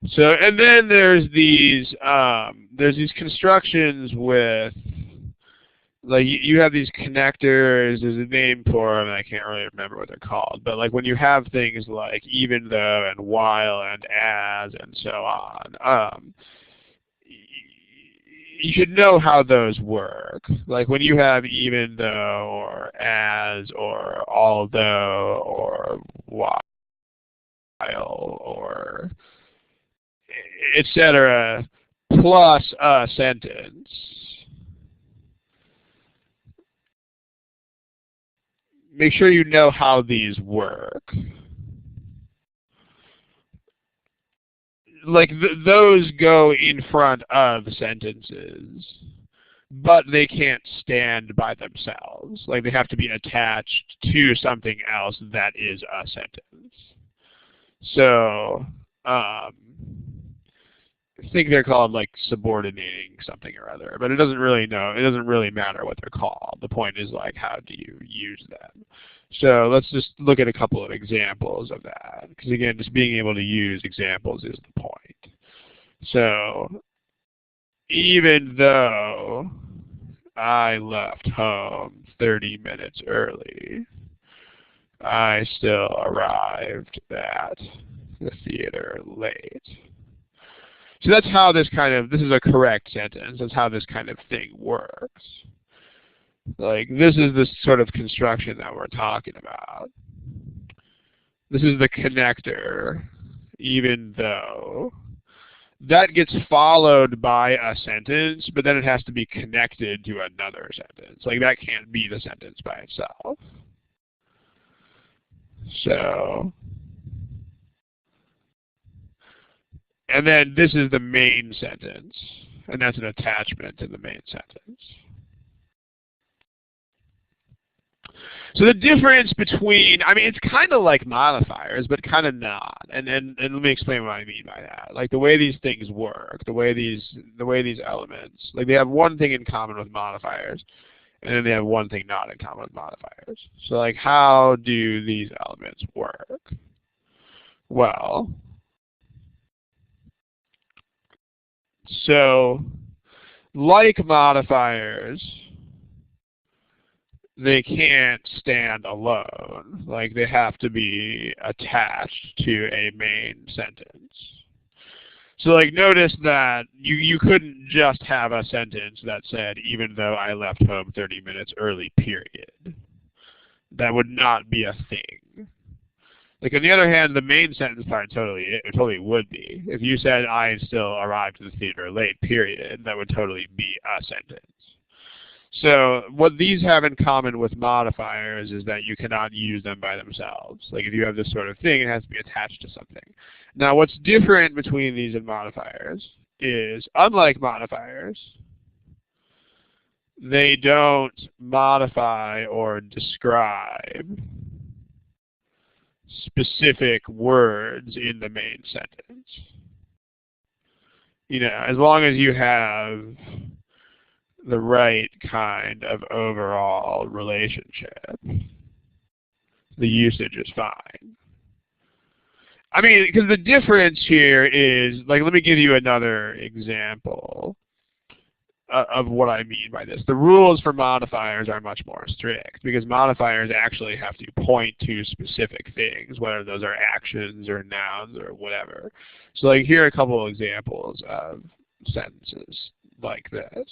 So, and then there's these constructions with, like, you have these connectors. There's a name for them, and I can't really remember what they're called. But like when you have things like even though and while and as and so on, you should know how those work. Like when you have even though or as or although or while or etc. plus a sentence. Make sure you know how these work. Like those go in front of sentences, but they can't stand by themselves. Like they have to be attached to something else that is a sentence. So, I think they're called like subordinating something or other, but it doesn't really matter what they're called. The point is like how do you use them? So let's just look at a couple of examples of that, because again, just being able to use examples is the point. So, even though I left home 30 minutes early, I still arrived at the theater late. So that's how this is a correct sentence. That's how this kind of thing works. Like, this is the sort of construction that we're talking about. This is the connector, even though. That gets followed by a sentence, but then it has to be connected to another sentence. Like, that can't be the sentence by itself. So, and then this is the main sentence, and that's an attachment to the main sentence. So the difference between, I mean, it's kind of like modifiers, but kind of not. And let me explain what I mean by that. Like the way these things work, the way these elements, like they have one thing in common with modifiers, and then they have one thing not in common with modifiers. So like, how do these elements work? Well, so like modifiers, they can't stand alone. Like they have to be attached to a main sentence. So like notice that you couldn't just have a sentence that said, even though I left home 30 minutes early, period. That would not be a thing. Like on the other hand, the main sentence part totally would be. If you said I still arrived to the theater late, period, that would totally be a sentence. So what these have in common with modifiers is that you cannot use them by themselves. Like if you have this sort of thing, it has to be attached to something. Now what's different between these and modifiers is, unlike modifiers, they don't modify or describe specific words in the main sentence. You know, as long as you have the right kind of overall relationship, the usage is fine. I mean, because the difference here is, like, let me give you another example of what I mean by this. The rules for modifiers are much more strict, because modifiers actually have to point to specific things, whether those are actions or nouns or whatever. So, like, here are a couple of examples of sentences like this.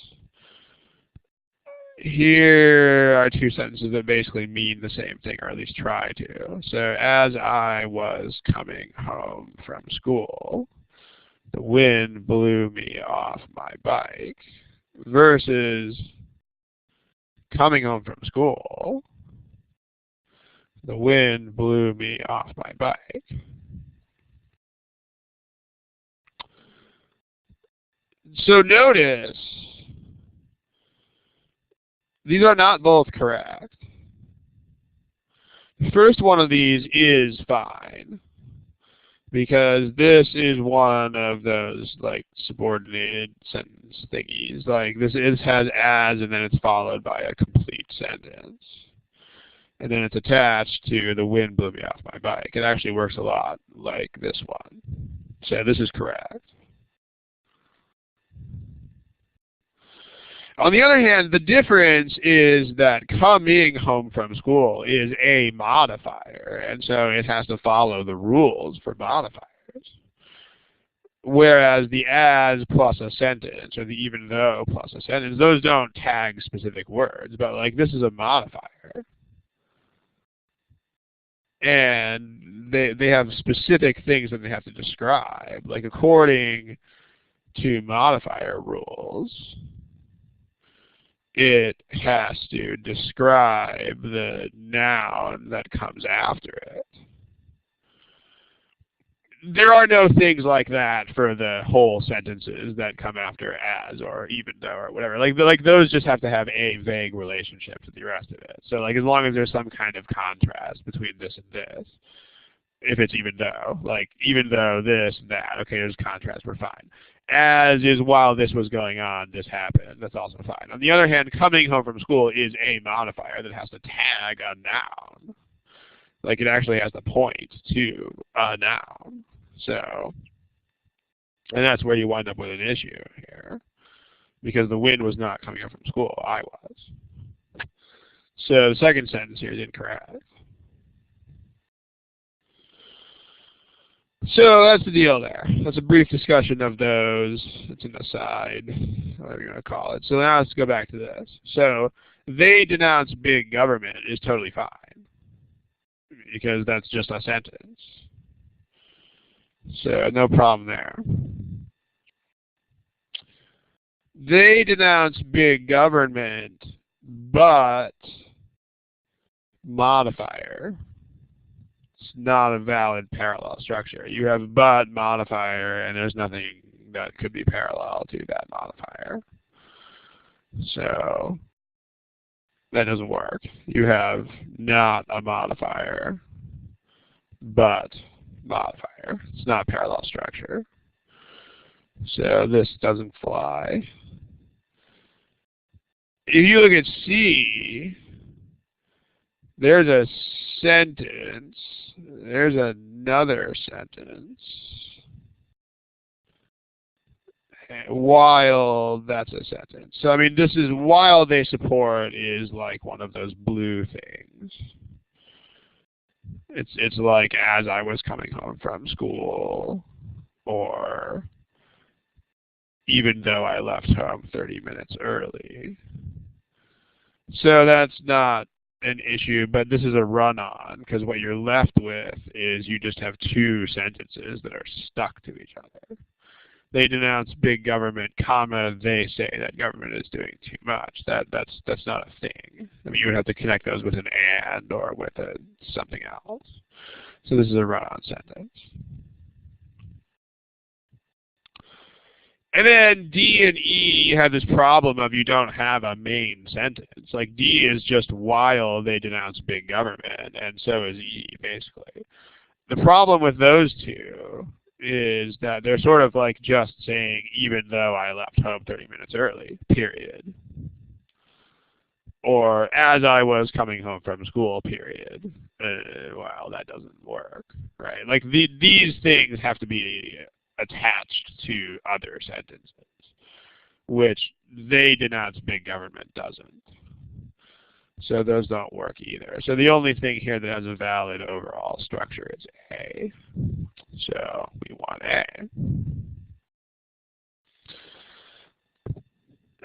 Here are two sentences that basically mean the same thing, or at least try to. So, as I was coming home from school, the wind blew me off my bike, versus coming home from school, the wind blew me off my bike. So notice, these are not both correct. The first one of these is fine, because this is one of those like subordinated sentence thingies. Like this has as, and then it's followed by a complete sentence. And then it's attached to the wind blew me off my bike. It actually works a lot like this one. So this is correct. On the other hand, the difference is that coming home from school is a modifier, and so it has to follow the rules for modifiers. Whereas the as plus a sentence, or the even though plus a sentence, those don't tag specific words, but like this is a modifier. And they have specific things that they have to describe, like according to modifier rules, it has to describe the noun that comes after it. There are no things like that for the whole sentences that come after as or even though or whatever. Like those just have to have a vague relationship to the rest of it. So like as long as there's some kind of contrast between this and this, if it's even though, like even though this and that, okay, there's contrast, we're fine. As is while this was going on, this happened, that's also fine. On the other hand, coming home from school is a modifier that has to tag a noun. Like it actually has to point to a noun. So, and that's where you wind up with an issue here, because the wind was not coming up from school, I was. So the second sentence here is incorrect. So that's the deal there. That's a brief discussion of those. It's an aside, whatever you want to call it. So now let's go back to this. So they denounce big government is totally fine, because that's just a sentence. So no problem there. They denounce big government, but modifier. It's not a valid parallel structure. You have but modifier, and there's nothing that could be parallel to that modifier. So that doesn't work. You have not a modifier, but modifier. It's not a parallel structure. So this doesn't fly. If you look at C, there's a sentence. There's another sentence. While that's a sentence. So I mean, this is while they support is like one of those blue things. It's like as I was coming home from school, or even though I left home 30 minutes early. So that's not an issue, but this is a run-on, because what you're left with is you just have two sentences that are stuck to each other. They denounce big government, comma, they say that government is doing too much. That's not a thing. I mean, you would have to connect those with an and or with something else. So this is a run-on sentence. And then D and E have this problem of you don't have a main sentence. Like D is just while they denounce big government, and so is E, basically. The problem with those two is that they're sort of like just saying, even though I left home 30 minutes early, period. Or as I was coming home from school, period. Well, that doesn't work, right? Like these things have to be attached to other sentences, which they denounce big government doesn't. So those don't work either. So the only thing here that has a valid overall structure is A. So we want A.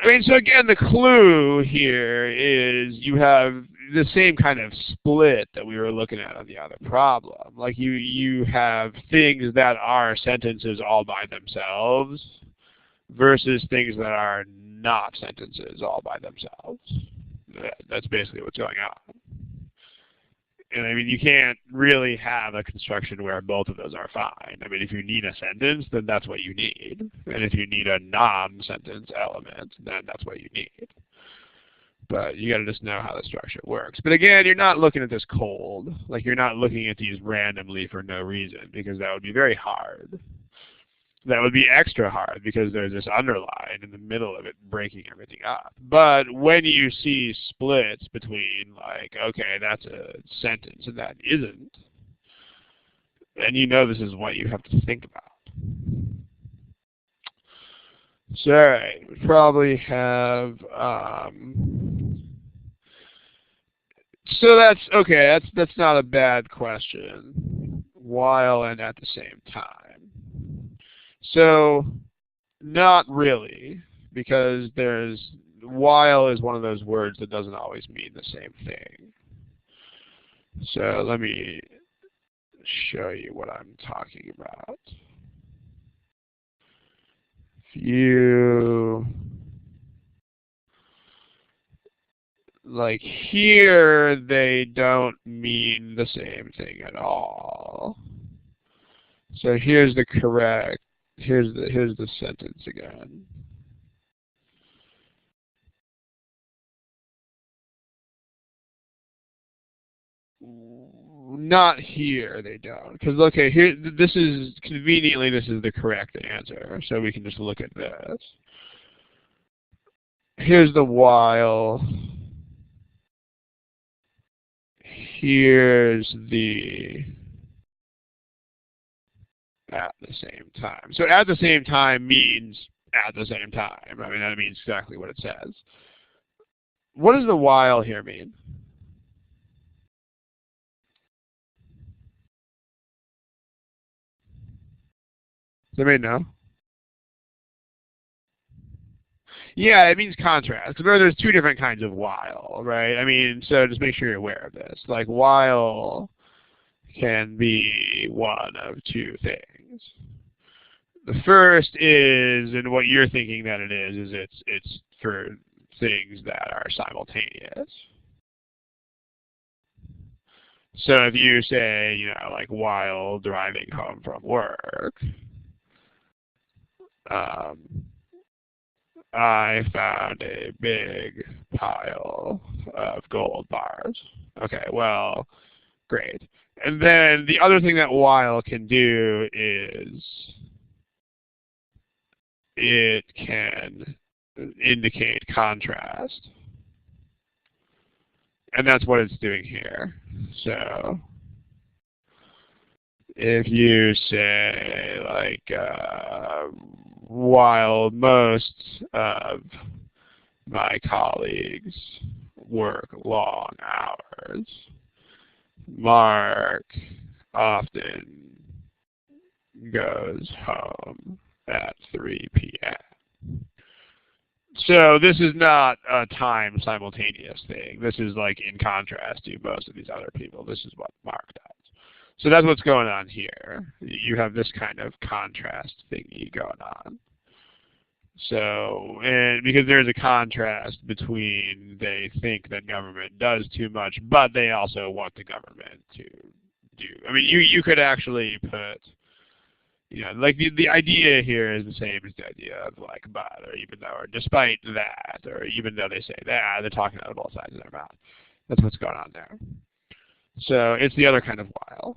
I mean, so again, the clue here is you have the same kind of split that we were looking at on the other problem. Like you have things that are sentences all by themselves versus things that are not sentences all by themselves. That's basically what's going on. And I mean, you can't really have a construction where both of those are fine. I mean, if you need a sentence, then that's what you need. And if you need a non-sentence element, then that's what you need. But you got to just know how the structure works. But again, you're not looking at this cold. Like, you're not looking at these randomly for no reason, because that would be very hard. That would be extra hard because there's this underline in the middle of it breaking everything up. But when you see splits between, like, okay, that's a sentence and that isn't, then you know this is what you have to think about. So, alright, we probably have, so that's, okay, that's not a bad question. While and at the same time. So, not really, because while is one of those words that doesn't always mean the same thing. So let me show you what I'm talking about. If you, like here, they don't mean the same thing at all. So here's the sentence again. Not here, they don't. Because, okay, here, this is the correct answer. So we can just look at this. Here's the while. Here's the at the same time. So at the same time means at the same time. I mean, that means exactly what it says. What does the while here mean? Does anybody know? Yeah, it means contrast. Because there's two different kinds of while, right? I mean, so just make sure you're aware of this. Like while can be one of two things. The first is, and what you're thinking that it is it's for things that are simultaneous. So if you say, you know, like while driving home from work, I found a big pile of gold bars. Okay, well, great. And then the other thing that while can do is it can indicate contrast. And that's what it's doing here. So if you say like while most of my colleagues work long hours, Mark often goes home at 3 p.m. So this is not a time simultaneous thing. This is like in contrast to most of these other people. This is what Mark does. So that's what's going on here. You have this kind of contrast thingy going on. So, and because there's a contrast between they think that government does too much, but they also want the government to do. I mean, you could actually put, you know, like the idea here is the same as the idea of like but, or even though, or despite that, or even though they say that, they're talking out of both sides of their mouth. That's what's going on there. So it's the other kind of while.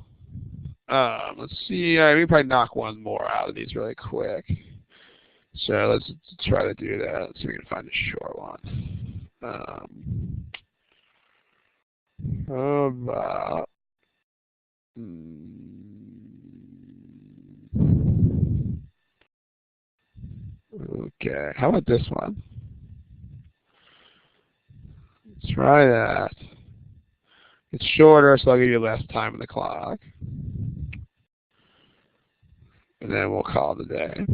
Let's see, we can probably knock one more out of these really quick. So let's try to do that. Let's see if we can find a short one. How about, okay, how about this one? Let's try that. It's shorter, so I'll give you less time on the clock. And then we'll call it a day.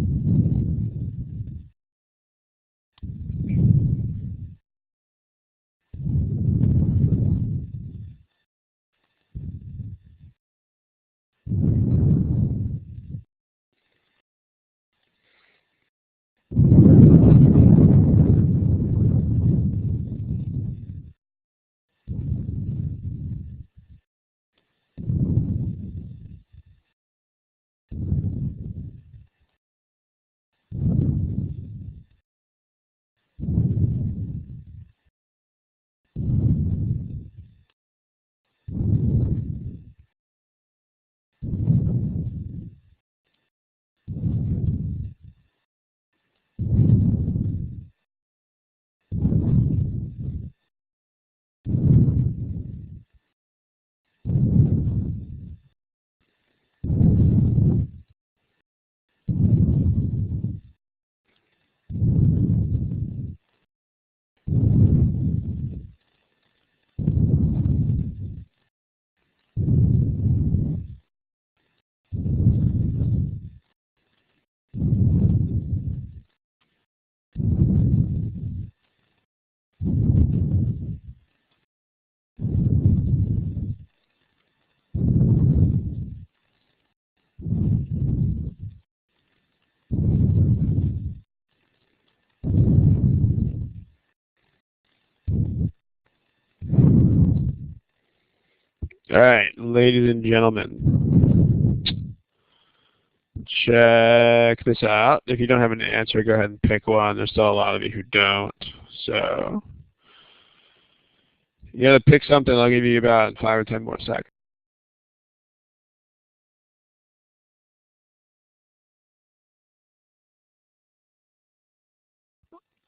All right, ladies and gentlemen, check this out. If you don't have an answer, go ahead and pick one. There's still a lot of you who don't. So you got to pick something. I'll give you about 5 or 10 more seconds.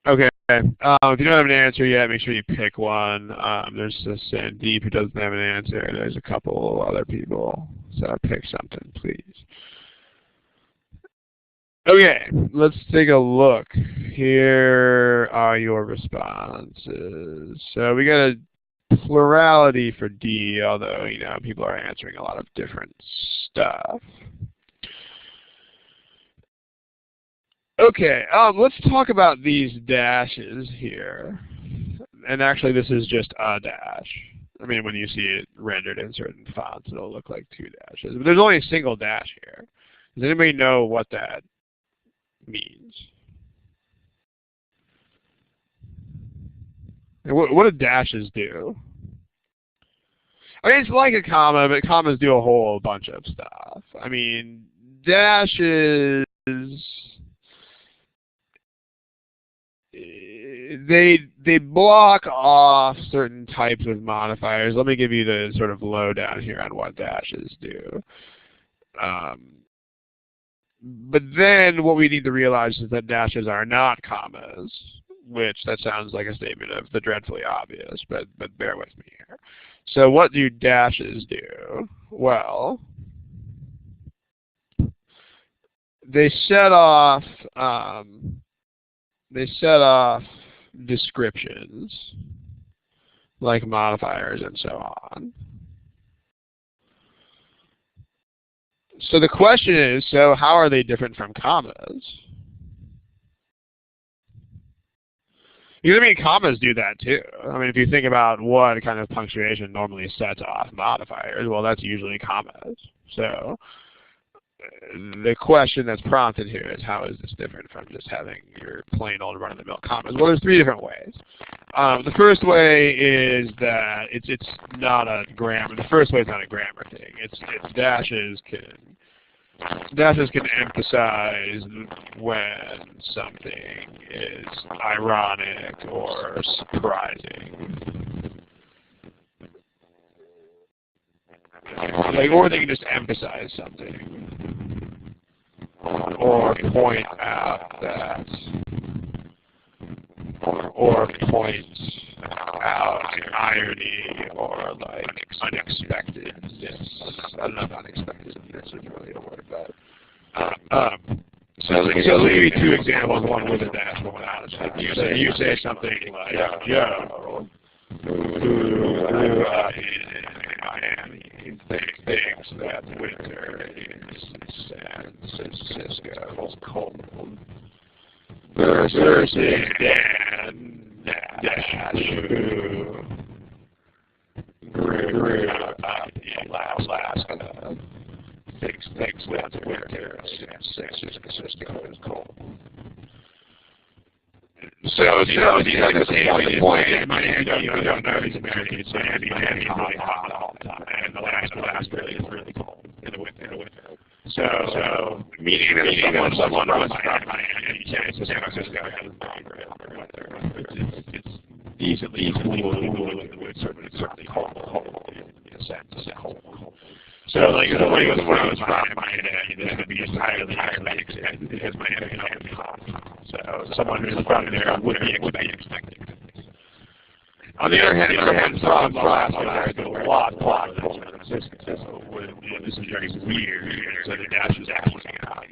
Okay. If you don't have an answer yet, make sure you pick one. There's Sandeep who doesn't have an answer. There's a couple other people. So pick something, please. Okay, let's take a look. Here are your responses. So we got a plurality for D, although, you know, people are answering a lot of different stuff. Okay, let's talk about these dashes here. And actually, this is just a dash. I mean, when you see it rendered in certain fonts, it'll look like 2 dashes. But there's only a single dash here. Does anybody know what that means? And what do dashes do? I mean, it's like a comma, but commas do a whole bunch of stuff. I mean, dashes, they block off certain types of modifiers. Let me give you the sort of lowdown here on what dashes do. But then what we need to realize is that dashes are not commas, which that sounds like a statement of the dreadfully obvious, but bear with me here. So what do dashes do? Well, they set off descriptions like modifiers and so on. So the question is, so how are they different from commas? Because, I mean, commas do that too. I mean, if you think about what kind of punctuation normally sets off modifiers, well, that's usually commas. So the question that's prompted here is, how is this different from just having your plain old run-of-the-mill commas? Well, there's 3 different ways. The first way is that it's not a grammar. The first way is not a grammar thing. It's dashes can emphasize when something is ironic or surprising. Like, or they can just emphasize something, or point out that, or point out irony, or like unexpectedness. I don't know if unexpectedness is really a word, but so let me give you 2 examples, one with a dash, one without a dash. You say something like, Joe, who grew up in Miami, thinks that winter in San Francisco cold. Versus Dan Dash, who grew up in Alaska, thinks that winter in San Francisco is cold. So he's like the point. You don't know he's American. It's Miami really hot all the time, and the last really is really cold in the winter. So meaning that someone runs from Miami, San Francisco has it's easily cool in the winter, but it's certainly cold in a sense. Cold. So like if somebody was from Miami, then would be highly expected because Miami is hot. So someone who's from there would be expecting. On the other hand, someone from Alaska is a lot of San Francisco. So this is very weird. So the dash is actually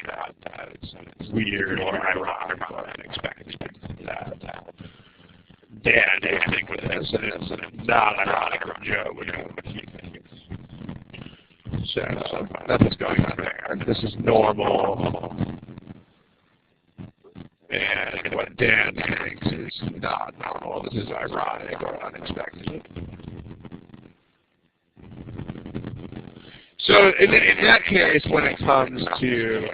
that it's weird or ironic or unexpected. Dan didn't think with this, and it's not ironic from Joe, which is what he thinks. So that's what's going on there. This is normal, and what Dan thinks is not normal. This is ironic or unexpected. So in that case, when it comes to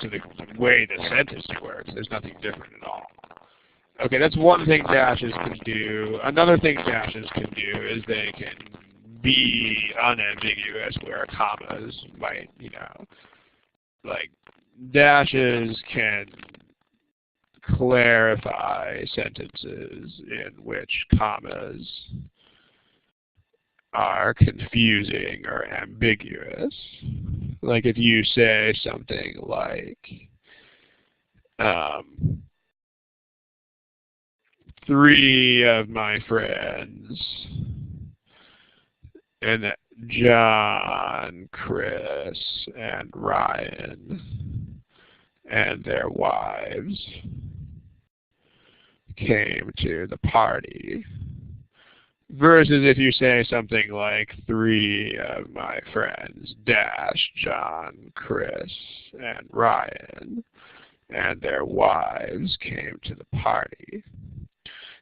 the way the sentence works, there's nothing different at all. Okay, that's one thing dashes can do. Another thing dashes can do is they can be unambiguous where commas might, like dashes can clarify sentences in which commas are confusing or ambiguous. Like if you say something like, 3 of my friends, and that John, Chris, and Ryan and their wives came to the party. Versus if you say something like 3 of my friends, dash, John, Chris, and Ryan, and their wives came to the party.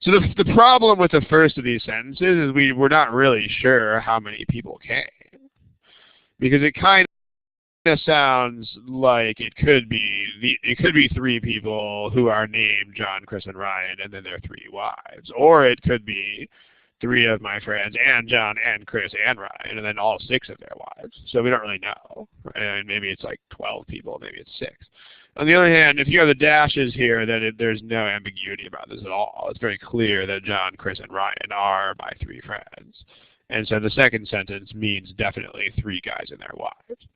So the problem with the first of these sentences is we're not really sure how many people came. Because it kind of sounds like it could be 3 people who are named John, Chris, and Ryan, and then their 3 wives. Or it could be 3 of my friends and John and Chris and Ryan, and then all 6 of their wives. So we don't really know. And maybe it's like 12 people, maybe it's 6. On the other hand, if you have the dashes here, then there's no ambiguity about this at all. It's very clear that John, Chris, and Ryan are my 3 friends. And so the second sentence means definitely 3 guys and their wives.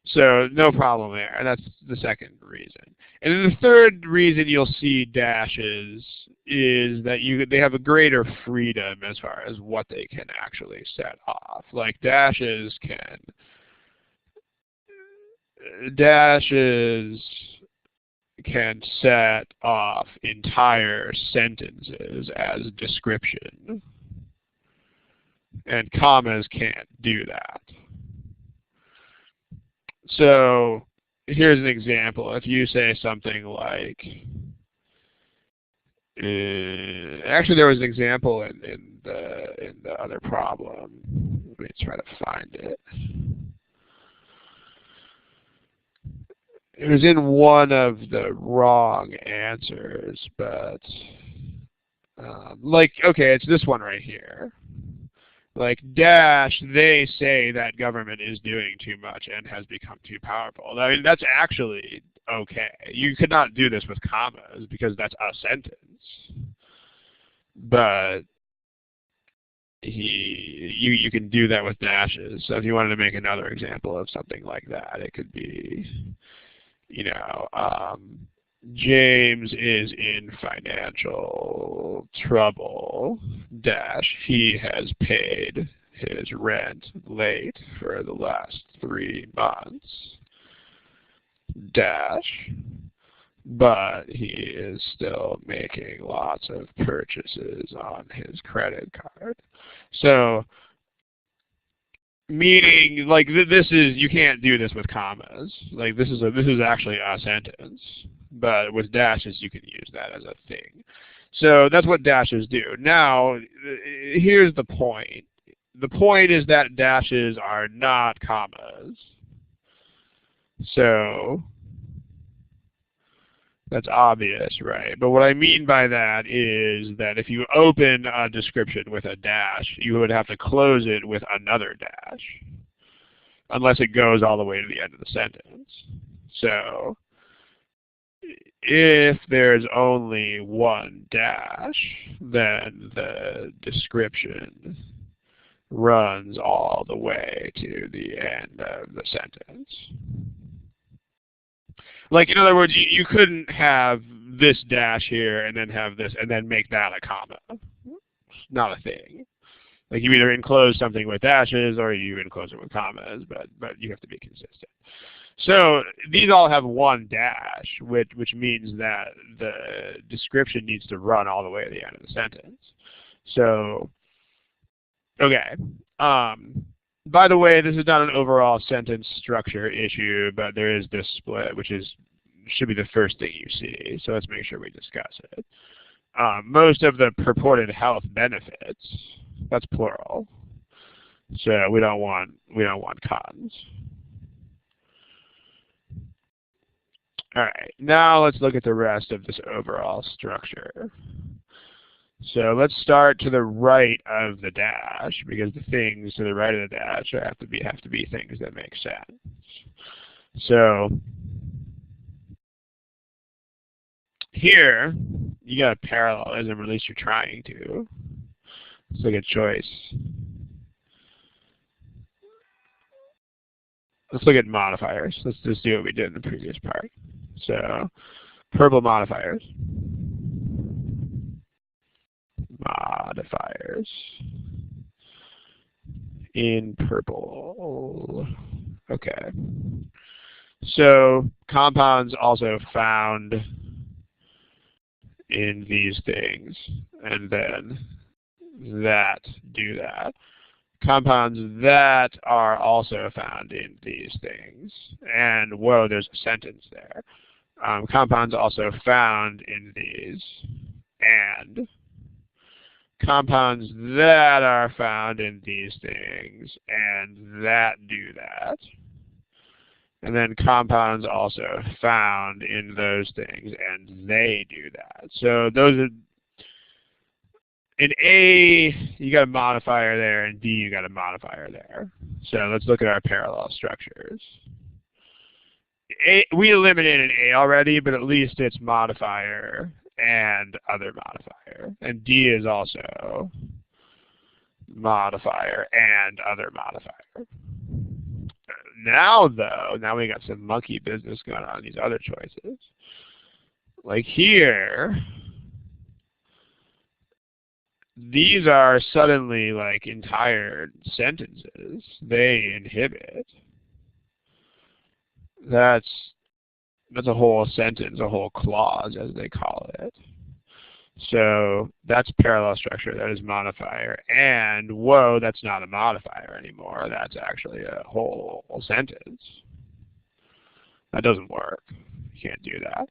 So no problem there. That's the second reason. And then the third reason you'll see dashes is that they have a greater freedom as far as what they can actually set off. Like dashes can set off entire sentences as description, and commas can't do that. So here's an example. If you say something like, actually there was an example in the other problem. Let me try to find it. It was in one of the wrong answers, but okay, it's this one right here. Like dash, they say that government is doing too much and has become too powerful. I mean, that's actually okay. You could not do this with commas because that's a sentence. But you can do that with dashes. So if you wanted to make another example of something like that, it could be, James is in financial trouble, dash, he has paid his rent late for the last 3 months, dash, but he is still making lots of purchases on his credit card. So, meaning, like, this is, you can't do this with commas. Like, this is actually a sentence. But with dashes, you can use that as a thing. So that's what dashes do. Now, here's the point. The point is that dashes are not commas. So that's obvious, right? But what I mean by that is that if you open a description with a dash, you would have to close it with another dash, unless it goes all the way to the end of the sentence. So if there's only one dash, then the description runs all the way to the end of the sentence. Like, in other words, you couldn't have this dash here and then have this and then make that a comma. It's not a thing. Like, you either enclose something with dashes or you enclose it with commas, but you have to be consistent. So these all have one dash, which means that the description needs to run all the way to the end of the sentence. So, okay. By the way, this is not an overall sentence structure issue, but there is this split, which should be the first thing you see. So let's make sure we discuss it. Most of the purported health benefits, that's plural. So we don't want cons. All right, now let's look at the rest of this overall structure. So let's start to the right of the dash, because the things to the right of the dash have to be things that make sense. So here you got a parallelism, or at least you're trying to. Let's look at choice. Let's look at modifiers. Let's just do what we did in the previous part. So purple modifiers. Modifiers in purple. Okay. So compounds also found in these things, and then that do that. Compounds that are also found in these things. And whoa, there's a sentence there. Compounds also found in these, and compounds that are found in these things, and that do that. And then compounds also found in those things, and they do that. So those are, in A, you got a modifier there, and B, you got a modifier there. So let's look at our parallel structures. We eliminated A already, but at least it's modifier and other modifier. And D is also modifier and other modifier. Now, though, now we got some monkey business going on in these other choices. Like here, these are suddenly like entire sentences. They inhibit. That's a whole sentence, a whole clause, as they call it. So that's parallel structure. That is modifier. And whoa, that's not a modifier anymore. That's actually a whole sentence. That doesn't work. You can't do that.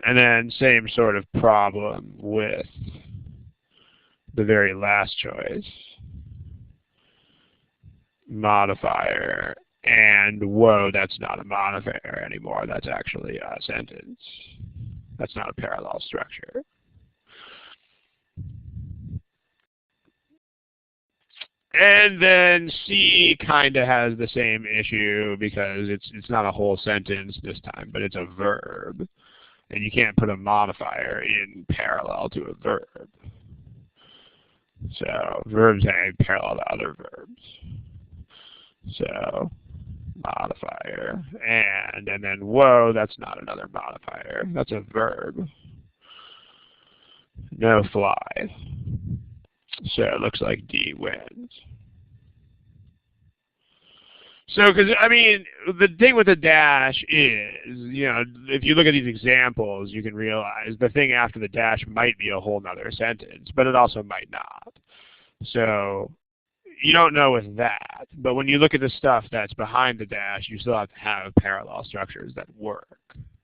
And then same sort of problem with the very last choice. Modifier. And whoa, that's not a modifier anymore. That's actually a sentence. That's not a parallel structure. And then C kind of has the same issue because it's not a whole sentence this time, but it's a verb. And you can't put a modifier in parallel to a verb. So verbs hang parallel to other verbs. So modifier, and then whoa, that's not another modifier. That's a verb. No fly. So it looks like D wins. So, because, I mean, the thing with the dash is, you know, if you look at these examples, you can realize the thing after the dash might be a whole nother sentence, but it also might not. So you don't know with that. But when you look at the stuff that's behind the dash, you still have to have parallel structures that work.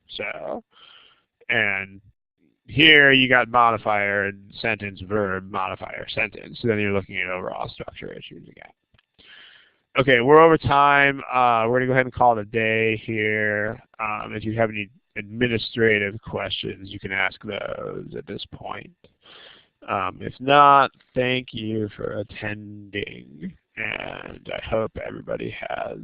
So, and here you got modifier, sentence, verb, modifier, sentence. So then you're looking at overall structure issues again. Okay, we're over time. We're going to go ahead and call it a day here. If you have any administrative questions, you can ask those at this point. If not, thank you for attending, and I hope everybody has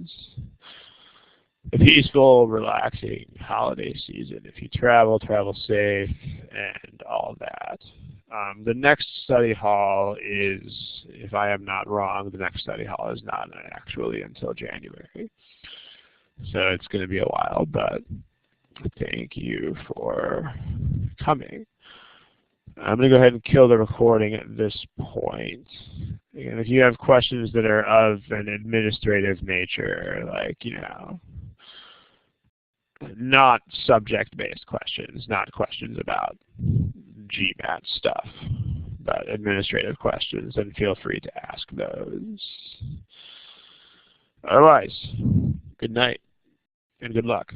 a peaceful, relaxing holiday season. If you travel, travel safe, and all that. The next study hall is, if I am not wrong, the next study hall is not actually until January. So it's going to be a while, but thank you for coming. I'm going to go ahead and kill the recording at this point. And if you have questions that are of an administrative nature, like, you know, not subject-based questions, not questions about GMAT stuff, but administrative questions, then feel free to ask those. Otherwise, good night and good luck.